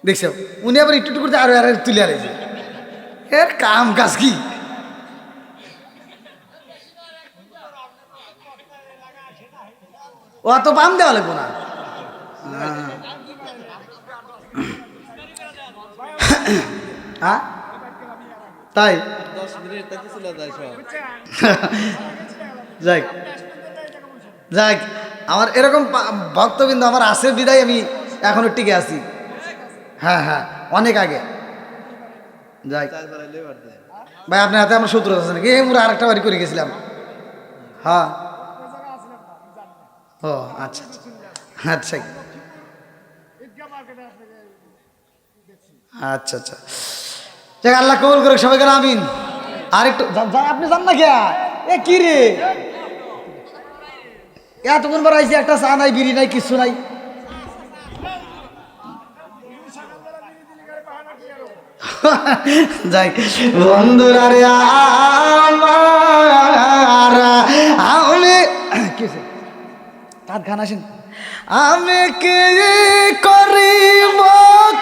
দেখছ, উনি আবার একটু করতে আরো আর তুলে আলাইছে। এর কাম কাজ কি? ও তো পাম দেওয়া লাগবো না। হ্যাঁ তাই 10 মিনিট তাতে চলে যায় সব। যাক যাক, আমার এরকম ভক্তবৃন্দ আমার আছে বিদায় আমি এখনো টিকে আছি। হ্যাঁ হ্যাঁ, অনেক আগে। যাই ভাই, আপনার হাতে আমার সূত্র আছে নাকি? আমরা আরেকটা বাড়ি করে গেছিলাম। হ্যাঁ ও আচ্ছা আচ্ছা আচ্ছা আচ্ছা, যাক আল্লাহ কবুল করুক সবাই, কেন আমিন। আর একটু আপনি জান না কে? এ কি রে, এতক্ষণ বার আইসি, একটা চা নাই, বিড়ি নাই, কিছু নাই। যাই বন্ধুরা রে আমার, আমি কিছু কাঁধ খান আসেন, আমি কি করিব,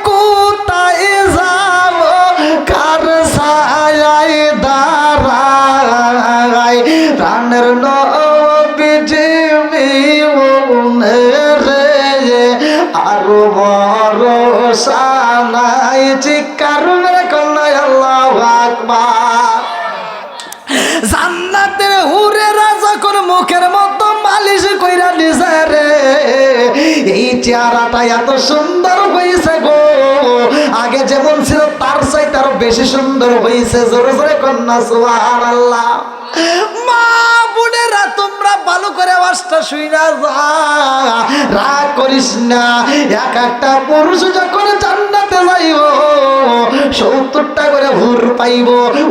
কোথায় যাব, কার ছায়ায় দাঁড়াই, প্রাণের নবীজি রে, আরো ভরসা নাই, চিৎকার মেরে কন্যায় আল্লাহু আকবার। জান্নাতের হুরেরা যখন মুখের মতো মালিশ কইরা দিছে রে, এই চেহারাটা এত সুন্দর হয়েছে গো, আগে যেমন ছিল তার চাইতে আরো বেশি সুন্দর হয়েছে। জোরে জোরে কন্যা সুবহানাল্লাহ। মা বোনেরা তোমরা ভালো করে আওয়াজটা শুইনা যা, রাগ করিস না। এক একটা পুরুষ যখন জান্নাতে যাইব 70টা করে হুর পাইব।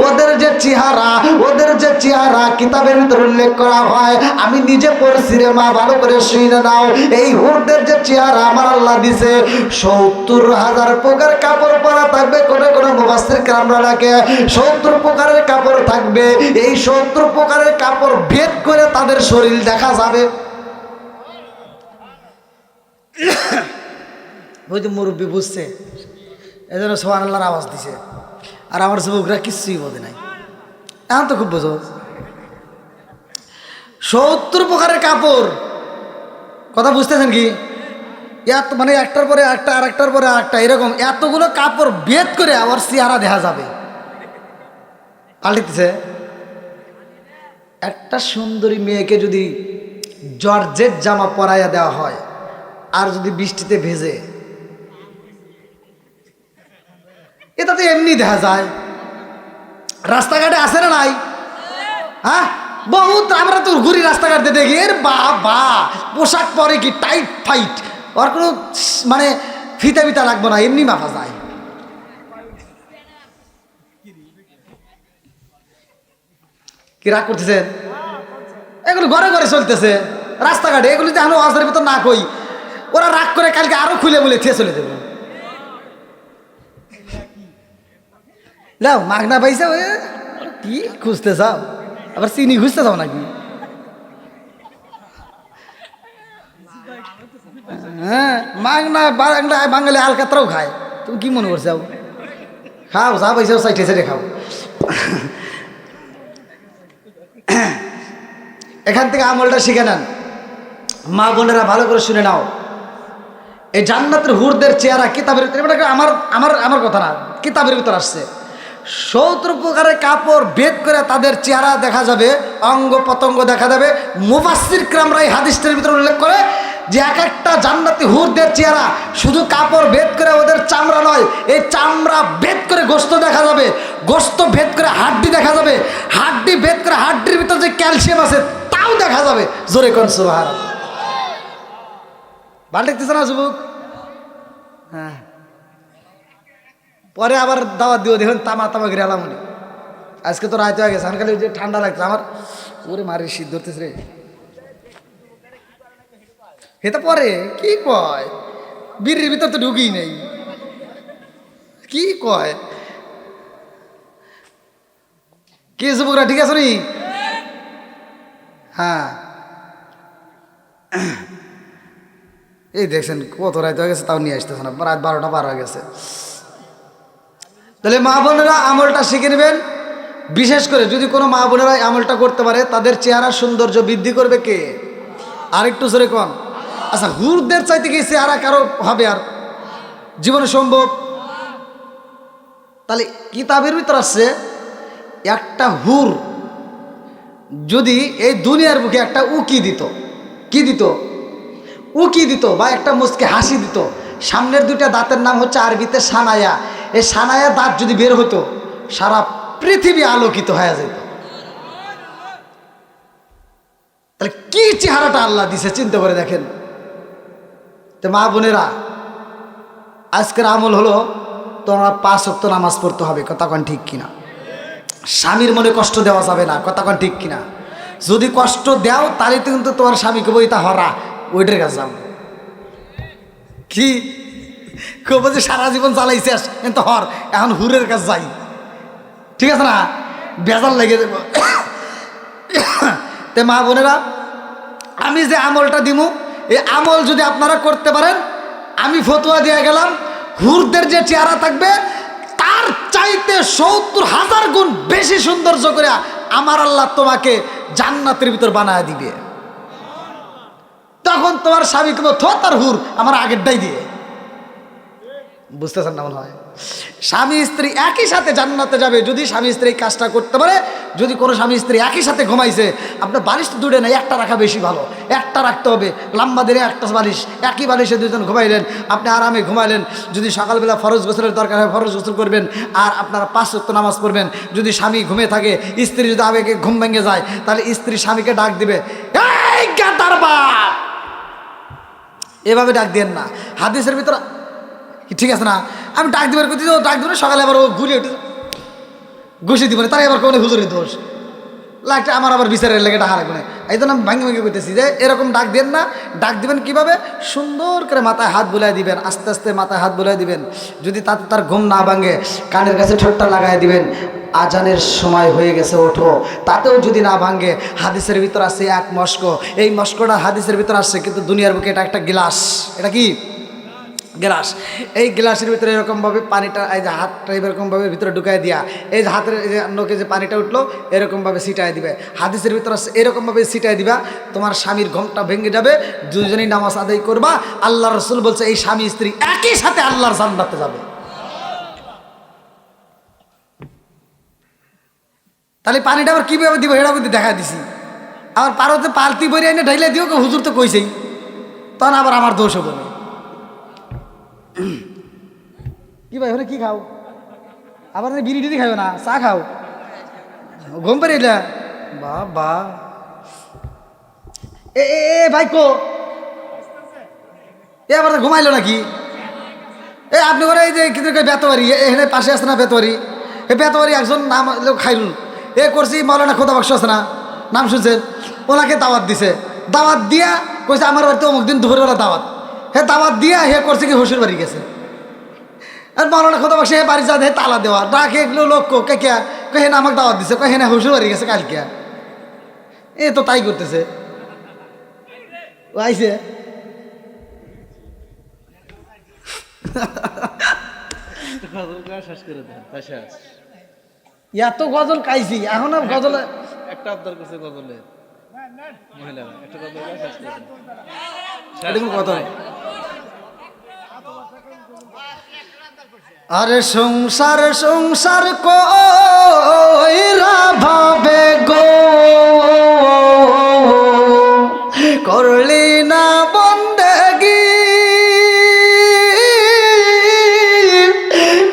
ওদের যে চেহারা কিতাবের ভিতর উল্লেখ করা হয়, আমি নিজে পড়ছি রে মা, ভালো করে শুনে নাও। এই হুরদের যে চেহারা আমার আল্লাহ দিছে, 70,000 প্রকার কাপড় পরা থাকবে। কোনে কোনে মুফাসসির কেরামরা রাখে 70 প্রকারের কাপড় থাকবে। এই 70 প্রকারের কাপড় ভেদ করে তাদের শরীর দেখা যাবে। ওই যে মুরব্বী বুঝছে, এই জন্য সুবহানাল্লাহর আওয়াজ দিছে। আর আমার যুবকরা কিচ্ছুই বোঝে নাই, এখন তো খুব বোঝো। 70 প্রকারের কাপড়, কথা বুঝতেছেন কি? এত মানে একটার পরে একটা, আর একটার পরে আরেকটা, এরকম এতগুলো কাপড় ভেদ করে আবার চেহারা দেখা যাবে। পাল্টিতেছে। একটা সুন্দরী মেয়েকে যদি জর্জেট জামা পরাইয়া দেওয়া হয় আর যদি বৃষ্টিতে ভেজে, এটা তো এমনি দেখা যায়। রাস্তাঘাটে আসে না নাই? হ্যাঁ, বহুত আমরা তো ঘুরি রাস্তাঘাটে দেখি, এর বা পোশাক পরে কি টাইট ফাইট, ওর কোনো মানে ফিতা ফিতা লাগবো না, এমনি মাফা যায়। কি রাগ করতেছেন? এগুলো ঘরে ঘরে চলতেছে রাস্তাঘাটে। এগুলি যে আমরা ওয়াজের ভিতর না কই, ওরা রাগ করে কালকে আরো খুলে বলে থিয়ে চলে দেবে। যাও মাগনা পাইছে, কি খুঁজতে চাও? আবার চিনি খুঁজতে চাও নাকি? হ্যাঁ, মাগনা বাঙালি আলকাতরাও খায়। তুমি কি মনে করছো? খাও, যা পাইছে সাইটে সাইডে খাও। এখান থেকে আমলটা শিখে নেন। মা বোনেরা ভালো করে শুনে নাও। এই জান্নাতের হুরদের চেহারা কিতাবের, আমার আমার আমার কথা না, কিতাবের ভিতর আসছে। 70 প্রকারের কাপড় ভেদ করে তাদের চেহারা দেখা যাবে, অঙ্গ প্রত্যঙ্গ দেখা যাবে। মুফাসসির কেরামরা এই হাদিসের ভিতরে উল্লেখ করে যে এক একটা জান্নাতি হুরদের চেহারা শুধু কাপড় ভেদ করে ওদের চামড়া নয়, এই চামড়া ভেদ করে গোশত দেখা যাবে, গোশত ভেদ করে হাড্ডি দেখা যাবে, হাড্ডি ভেদ করে হাড্ডির ভিতর যে ক্যালসিয়াম আছে তাও দেখা যাবে। জোরে কোন সুবহানাল্লাহ। ভালো লাগতেছে না যুবক? হ্যাঁ, পরে আবার দাওয়াত দিও, দেখুন তামা তামা গিরে আলাম। আজকে তো রাত হয়ে গেছে, খালি যে ঠান্ডা লাগছে আমার, ওরে মারি শীত ধরতেছে রে। এটা পরে কি কয়, বীরের ভিতর তো ঢুকি নেই, কি কয়? কি যুবকরা ঠিক আছে নি? হ্যাঁ, এই দেখছেন কত রাত হয়ে গেছে, তাও নিয়ে আসতেছে না, রাত 12টা পার হয়ে গেছে। তাহলে মা বোনেরা আমলটা শিখে নেবেন। বিশেষ করে যদি কোনো মা বোনেরা আমলটা করতে পারে, তাদের চেহারার সৌন্দর্য বৃদ্ধি করবে কে? আরেকটু জোরে কোন। আচ্ছা, হুরদের চাইতে কি চেহারা কারো হবে আর জীবনে সম্ভব? তাহলে কিতাবের ভিতর আসছে, একটা হুর যদি এই দুনিয়ার বুকে একটা উকি দিত, কি দিত? উকি দিত, বা একটা মুচকে হাসি দিত, সামনের দুইটা দাঁতের নাম হচ্ছে আরবিতে সানায়া। এই সানায়া দাঁত যদি বের হতো, সারা পৃথিবী আলোকিত হয়ে যেত। তাহলে কি চেহারাটা আল্লাহ দিছে চিন্তা করে দেখেন। তো মা বোনেরা, আজকের আমল হলো তোমরা 5 ওয়াক্ত নামাজ পড়তে হবে, কথা কোন ঠিক কিনা? স্বামীর মনে কষ্ট দেওয়া যাবে না, কথা কোন ঠিক কিনা? যদি কষ্ট দেও তাহলে তো কিন্তু তোমার স্বামীকে বইতা হরা ওইটার কাছে যাবো। কি কব যে সারা জীবন জ্বালাইছিস কিন্তু হর, এখন হুরের কাছে যাই, ঠিক আছে না? বেজার লেগে যাব। তে মা বোনেরা, আমি যে আমলটা দিব, এই আমল যদি আপনারা করতে পারেন, আমি ফতোয়া দিয়ে গেলাম, হুরদের যে চেহারা থাকবে তার চাইতে 70,000 গুণ বেশি সৌন্দর্য করে আমার আল্লাহ তোমাকে জান্নাতের ভিতর বানায় দিবে। তখন তোমার স্বামী কেবল থো তার হুর আমার আগেরটাই দিয়ে, বুঝতেছেন না মনে হয়? স্বামী স্ত্রী একই সাথে জান্নাতে যাবে যদি স্বামী স্ত্রী এই কাজটা করতে পারে। যদি কোনো স্বামী স্ত্রী একই সাথে ঘুমাইছে, আপনার বালিশ তো দূরে নেই, একটা রাখা বেশি ভালো, একটা রাখতে হবে লম্বা দিনে একটা বালিশ, একই বালিশে দুজন ঘুমাইলেন, আপনি আরামে ঘুমাইলেন। যদি সকালবেলা ফরজ গোসলের দরকার হয় ফরজ গোসল করবেন, আর আপনারা 5 ওয়াক্ত নামাজ পড়বেন। যদি স্বামী ঘুমিয়ে থাকে, স্ত্রী যদি আবেগে ঘুম ভেঙে যায়, তাহলে স্ত্রী স্বামীকে ডাক দিবে, এই গাদার বাপ, এভাবে ডাক দেন না। হাদিসের ভিতরে ঠিক আছে না, আমি ডাক দিবার করতে ডাক দিব না, সকালে আবার ও ঘুরে উঠে ঘুষি দিব না, তাই আবার কোনো হুজুরের দোষ লাগছে, আমার আবার বিচারের লেগে ডাকা লাগবে না। এই জন্য আমি ভাঙি ভাঙি করতেছি যে এরকম ডাক দেন না। ডাক দিবেন কিভাবে? সুন্দর করে মাথায় হাত বুলাই দিবেন, আস্তে আস্তে মাথায় হাত বুলাই দিবেন। যদি তাতে তার ঘুম না ভাঙে, কানের কাছে ঠোঁটটা লাগাই দিবেন, আজানের সময় হয়ে গেছে ওঠো। তাতেও যদি না ভাঙে, হাদিসের ভিতর আছে এক মস্ক, এই মস্কটা হাদিসের ভিতর আসছে, কিন্তু দুনিয়ার বুকে এটা একটা গ্লাস। এটা কি গ্লাস? এই গ্লাসের ভিতরে এরকমভাবে পানিটা, এই যে হাতটা এরকমভাবে ভিতরে ঢুকাই দিয়া, এই যে হাতের এই যে নোকে যে পানিটা উঠলো এরকমভাবে ছিটাই দিবে। হাদিসের ভিতরে আসছে এরকমভাবে ছিটাই দিবা, তোমার স্বামীর ঘুমটা ভেঙে যাবে, দুজনেই নামাজ আদায় করবা। আল্লাহ রসুল বলছে এই স্বামী স্ত্রী একই সাথে আল্লাহর জান্নাতে যাবে। তাহলে পানিটা আবার কীভাবে দিব এটা কিন্তু দেখা দিছি। আবার পারতে পালতি বই এনে ঢাইলে দিও, হুজুর তো কইছেই, তখন আবার আমার দোষ হবে না। কি ভাই, ওখানে কি খাও? আবার বিড়ি টিড়ি খাবে না, চা খাও, ঘুম পেরে এটা বাবা। এ এ ভাই কো এ আবার ঘুমাইলো নাকি? এ আপনি করে এই যে বেতবাড়ি এখানে পাশে আছে না বেতবাড়ি, এই বেতবাড়ি একজন নাম খাইরুল, এ করছি মৌলানা খোদা বাক্স আছে না, নাম শুনছেন? ওনাকে দাওয়াত দিছে, দাওয়াত দিয়া কইছে আমার বাড়িতে অমুক দিন দুপুরবেলা দাওয়াত। হে দাওয়াত দিয়া হে করছে কি শ্বশুর বাড়ি গেছে। আর মৌলানা খোদা বাক্স হে বাড়ি যা হে তালা দেওয়া, ডাকে এগুলো লোক কে কে হে না আমাকে দাওয়াত দিছে, হে না শ্বশুর বাড়ি গেছে কালকে। এ তো তাই করতেছে, ও আইছে শেষ করে দেন, তাই শেষ। এত গজল কাইছি, এখন গজল একটা আবদার করছে গজলের মহিলারা, একটা গজল শেষ করে দেন। কত? আরে সংসার সংসার কইরা ভাবে গো, করলি না বন্দেগি,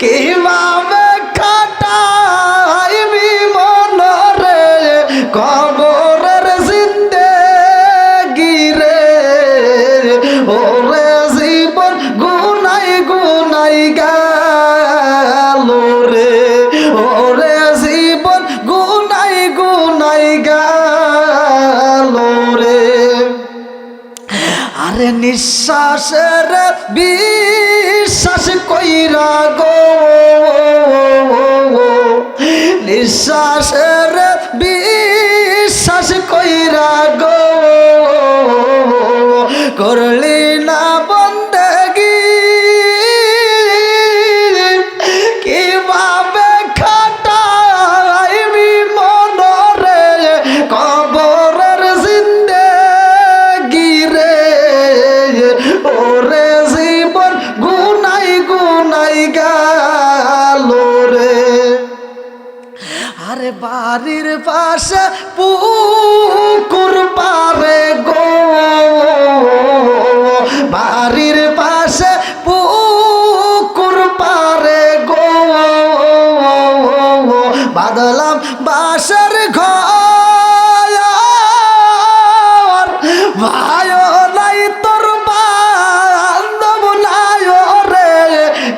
কিভাবে কাটাইবি মনরে কবরের জিন্দেগি রে, ওরে জীবন গুনাই গুনাই গেল রে, ওরে জীবন গুনাই গুনাই গেল রে। আরে নিঃশ্বাসের বিশ্বাস কইরা গো, নিঃশ্বাসের বিশ্বাস কইরা গো, করলি না বন্দেগি, কিভাবে খাটাইবি মনরে কবরের জিন্দেগি রে, ওরে জীবন গুনাই গুনাই গেল রে। আরে বাড়ির পাশে পুকুর পারে গো, বাড়ির পাশে পুকুর পারে গো, বাদলাম বাসর ঘর, ভাইও নাই তোর বান্ধব নাই রে,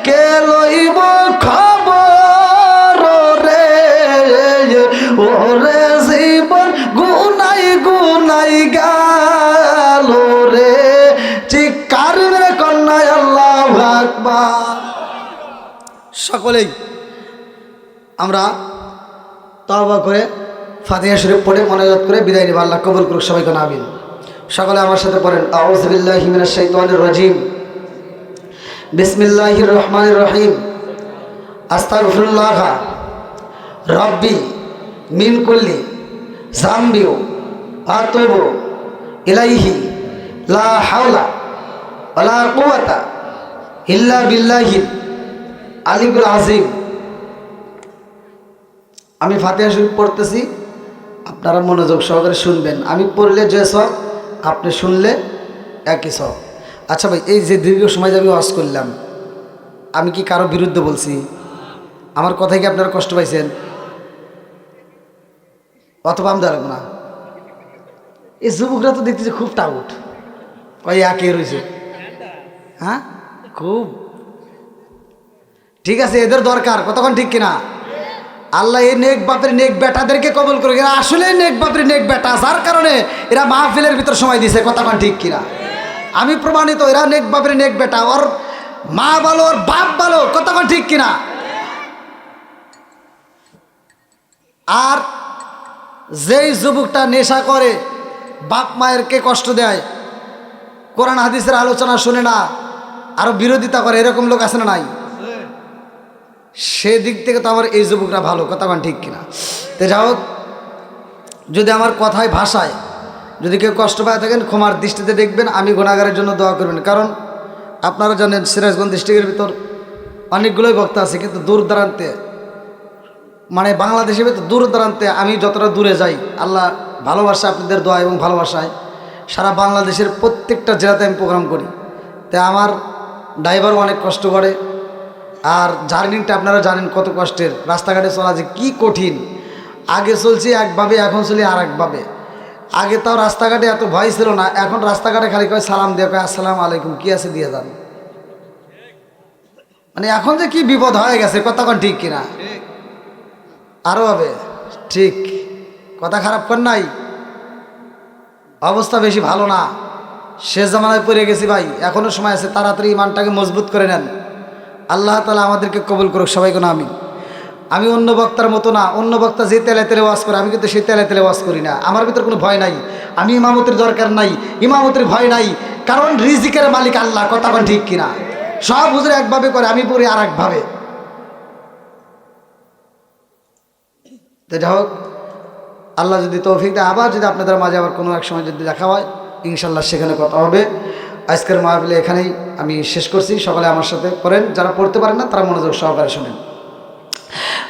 কে লইব খবর রে, ওরে জীবন গুনাই গুনাই গেল রে। চিৎকার মেরে কন্যায় আল্লাহু আকবার। সকলেই আমরা তওবা করে ফাতিহা শরীফ পড়ে মোনাজাত করে বিদায় নিব। আল্লাহ কবুল করুক সবাইকে, আমিন। সকলে আমার সাথে পড়েন, আউযু বিল্লাহি মিনাশ শাইতানির রাজিম, বিসমিল্লাহির রহমানির রহিম, আস্তাগফিরুল্লাহ রব্বি মিন কুল্লি যামবি ওয়া আতুবু ইলাইহি লা হাওলা ওয়ালা কুওয়াতা ইল্লা বিল্লাহিল আলিফুল আজিম। আমি ফাতিহা শরীফ পড়তেছি, আপনারা মনোযোগ সহকারে শুনবেন। আমি পড়লে যে সব, আপনি শুনলে একই সব। আচ্ছা ভাই, এই যে দীর্ঘ সময় যে আমি ওয়াজ করলাম, আমি কি কারো বিরুদ্ধে বলছি? আমার কথায় কি আপনারা কষ্ট পাইছেন? অথবা আমি দাঁড়াবো না? এই যুবকরা তো দেখতেছি খুব টাউট, কয় একে রয়েছে। হ্যাঁ, খুব ঠিক আছে, এদের দরকার, কতক্ষণ ঠিক কিনা? আল্লাহ এই নেক বাপের নেক বেটাদেরকে কবুল করে। এরা আসলে নেক বাপের নেক বেটা, যার কারণে এরা মাহফিলের ভিতর সময় দিছে, কতক্ষণ ঠিক কিনা? আমি প্রমাণিত, এরা নেক বাপের নেক বেটা, ওর মা ভালো, ওর বাপ ভালো, কতক্ষণ ঠিক কিনা? আর যেই যুবকটা নেশা করে, বাপ মায়েরকে কষ্ট দেয়, কোরআন হাদিসের আলোচনা শুনে না, আরো বিরোধিতা করে, এরকম লোক আছে না নাই? সেদিক থেকে তো আমার এই যুবকরা ভালো, কথা বলেন ঠিক কিনা? তো যাই হোক, যদি আমার কথায় ভাষায় যদি কেউ কষ্ট পায় থাকেন, ক্ষমার দৃষ্টিতে দেখবেন। আমি গুনাহগারের জন্য দোয়া করবেন, কারণ আপনারা জানেন সিরাজগঞ্জ ডিস্ট্রিক্টের ভিতর অনেকগুলোই বক্তা আছে, কিন্তু দূর দূরান্তে, মানে বাংলাদেশের ভিতর দূর দূরান্তে আমি যতটা দূরে যাই, আল্লাহ ভালোবাসা, আপনাদের দোয়া এবং ভালোবাসায় সারা বাংলাদেশের প্রত্যেকটা জেলাতে আমি প্রোগ্রাম করি। তাই আমার ড্রাইভারও অনেক কষ্ট করে, আর জার্নিংটা আপনারা জানেন কত কষ্টের। রাস্তাঘাটে চলা যে কী কঠিন। আগে চলছি একভাবে, এখন চলি আর একভাবে। আগে তাও রাস্তাঘাটে এত ভয় ছিল না, এখন রাস্তাঘাটে খালি কয় সালাম দিয়ে, কয় আসসালামু আলাইকুম, কী আছে দিয়ে যান। মানে এখন যে কি বিপদ হয়ে গেছে, কতক্ষণ ঠিক কিনা? আরও হবে, ঠিক কথা খারাপ কর নাই, অবস্থা বেশি ভালো না, শেষ জামানায় পড়ে গেছি ভাই। এখনও সময় আছে, তাড়াতাড়ি ইমানটাকে মজবুত করে নেন। আল্লাহ তাআলা আমাদেরকে কবুল করুক, সবাইকে না আমিন। আমি অন্য বক্তার মতো না, অন্য বক্তা যে তেলে তেলে ওয়াজ করে, আমি কিন্তু সেই তেলে তেলে ওয়াজ করি না। আমার ভিতর কোনো ভয় নাই, আমি ইমামতির দরকার নাই, ইমামতির ভয় নাই, কারণ রিজিকের মালিক আল্লাহ, কথা বলেন ঠিক কিনা? সব হুজুর একভাবে করে, আমি পড়ি আর একভাবে। তো যাই হোক, আল্লাহ যদি তৌফিক দেয়, আবার যদি আপনাদের মাঝে আবার কোনো এক সময় যদি দেখা হয়, ইনশাল্লাহ সেখানে কথা হবে। আজকের মাহফিলে এখানেই আমি শেষ করছি। সকলে আমার সাথে করেন, যারা পড়তে পারেন না তারা মনোযোগ সহকারে শোনেন।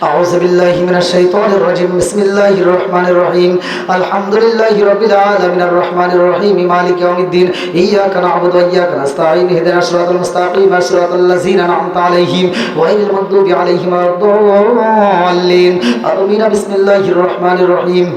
أعوذ بالله من الشيطان الرجيم بسم الله الرحمن الرحيم الحمد لله رب العالمين الرحمن الرحيم مالك يوم الدين إياك نعبد وإياك نستعين اهدنا الصراط المستقيم صراط الذين أنعمت عليهم غير المغضوب عليهم ولا الضالين آمين بسم الله الرحمن الرحيم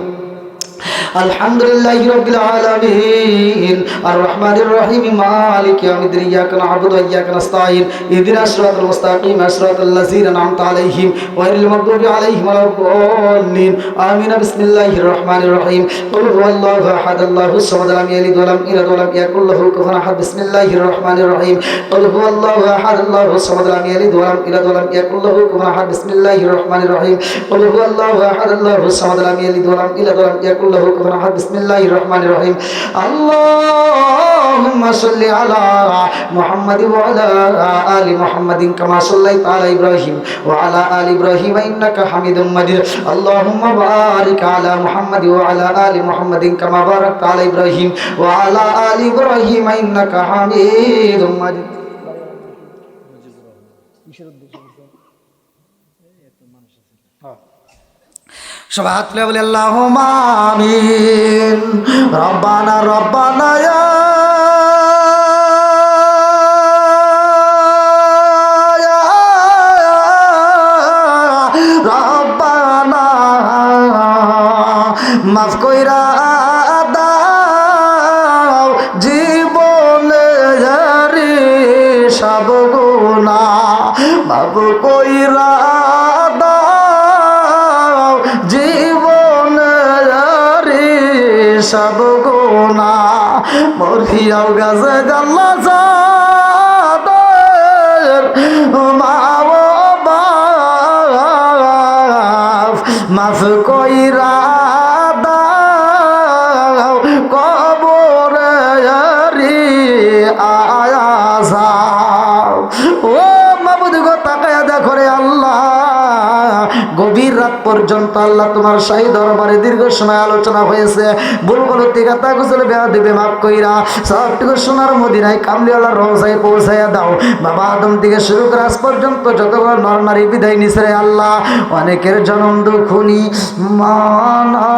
الحمد لله رب العالمين الرحمن الرحيم مالك يوم الدين إياك نعبد وإياك نستعين اهدنا الصراط المستقيم صراط الذين أنعمت عليهم غير المغضوب عليهم ولا الضالين آمين بسم الله الرحمن الرحيم قل هو الله أحد الله الصمد لم يلد ولم يولد ولم يكن له كفوا أحد بسم الله الرحمن الرحيم قل هو الله أحد الله الصمد لم يلد ولم يولد ولم يكن له كفوا أحد بسم الله الرحمن الرحيم قل هو الله أحد الله الصمد لم يلد ولم يولد ولم يكن له كفوا أحد بسم الله الرحمن الرحيم اللهم صل على محمد وعلى آل محمد كما صليت على إبراهيم وعلى آل إبراهيم إنك حميد مجيد اللهم بارك على محمد وعلى آل محمد كما باركت على إبراهيم وعلى آل إبراهيم إنك حميد مجيد সবাই হাত তুলে বলি আল্লাহুম্মা আমিন। রব্বানা রব্বানা ইয়া রব্বানা মাফ কইরা দাও জীবনে রে সব গুনাহ মাফ কইরা সব গুনাহ মরিয়াও গাছে গাল্লা যাদের মাও বাপ মাফ কইরা দাও কবরে রে আযাব। ও মাবুদ গো, তাকায়া দেখো রে আল্লাহ, গভীর রাত পর্যন্ত আল্লাহ তোমার শাহী দরবারে দীর্ঘ সময় আলোচনা হয়েছে। ভুল গলতি কথা কুশল বেয়াদবি মাফ কইরা সবটুকু সোনার মদিনায় কামলিওয়ালার রওজায় পৌঁছাইয়া দাও। বাবা আদম থেকে শুরু করে আজ পর্যন্ত যতগুলো নর নারী বিদায় নিছে রে আল্লাহ, অনেকের জনম দুঃখুনি মানা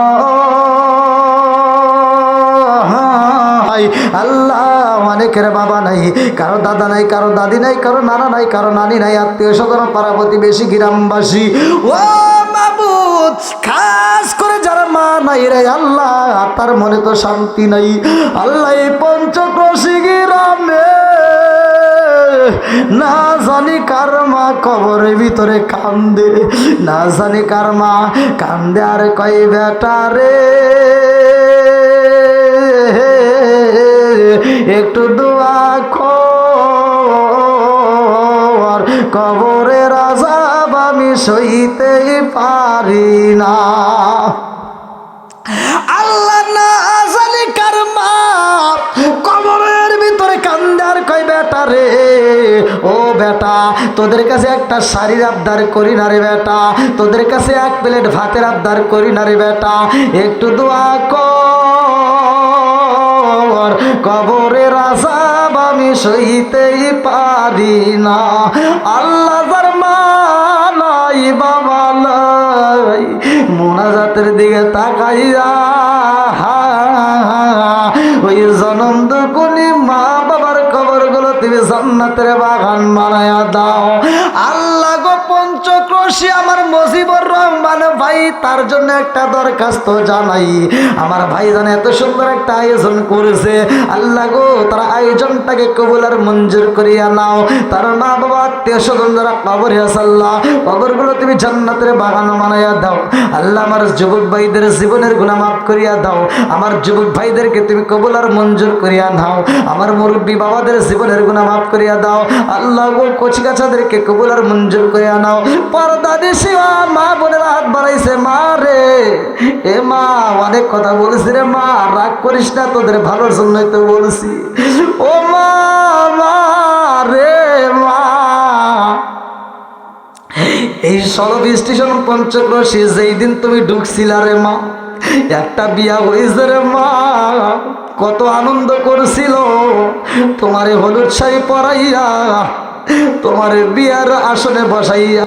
আল্লাহ, অনেকের বাবা নাই, কারো দাদা নাই, কারো দাদি নাই, কারো নানা নাই, কারো নানি নাই, আত্মীয় স্বজন পাড়া প্রতিবেশী গ্রামবাসী ও মাবুদ, খাস করে যারা মা নাই রে আল্লাহ, তার মনে তো শান্তি নাই আল্লাহ। এই পঞ্চক্রোশী গ্রামে না জানি কার মা কবরের ভিতরে কান্দে, না জানি কার মা কান্দে আর কয় বেটা রে একটু দোয়া কর, কবরের আযাব আমি সইতে পারি না। আল্লাহ না জানি কার মা কবরের ভিতরে কান্দে আর কয় বেটা রে ও বেটা, তোদের কাছে একটা শাড়ির আবদার করি না রে বেটা, তোদের কাছে এক প্লেট ভাতের আবদার করি না রে বেটা, একটু দোয়া কর, কবরের আযাব আমি সইতেই পারি না। আল্লাহ যার মা নাই বাবা নাই, মোনাজাতের দিকে তাকাইয়া ওই জনম দুকুনি মা বাবার কবরগুলো তুমি জান্নাতের বাগান বানায়া দাও আল্লাহ গো। পঞ্চক্রোশী আমার মুজিবুর রহমান ভাই, তার জন্য একটা দরখাস্ত জানাই। আমার ভাই জানে এত সুন্দর একটা আয়োজন করেছে আল্লাহ গো, তার আয়োজনটাকে কবুল আর মঞ্জুর করিয়া নাও। তার মা বাবা আত্মীয় স্বজন যারা কবরে আছে আল্লাহ, কবরগুলো তুমি জান্নাতের বাগান বানাইয়া দাও আল্লাহ। আমার যুবক ভাইদের জীবনের গুনাহ মাফ করিয়া দাও, আমার যুবক ভাইদেরকে তুমি কবুল আর মঞ্জুর করিয়া নাও। আমার মুরব্বী বাবাদের জীবনের গুনাহ মাফ করিয়া দাও আল্লাহ গো। কচিকাচাদেরকে কবুল আর মঞ্জুর করিয়া নাও। পর্দা দিশিয়া মা বোনেরা হাত বাড়াইছে, মা রে এ মা অনেক কথা বলছি রে মা, রাগ করিস না, তোদের ভালোর জন্যই তো বলছি। ও মা, মা রে মা, এই সরব স্টেশন পঞ্চক্রোশী যেই দিন তুমি ঢুকছিলা রে মা, একটা বিয়া হয়েছে রে মা, কত আনন্দ করছিল তোমারে হলুদ শাড়ি পরাইয়া, তোমারে বিয়ার আসনে বসাইয়া।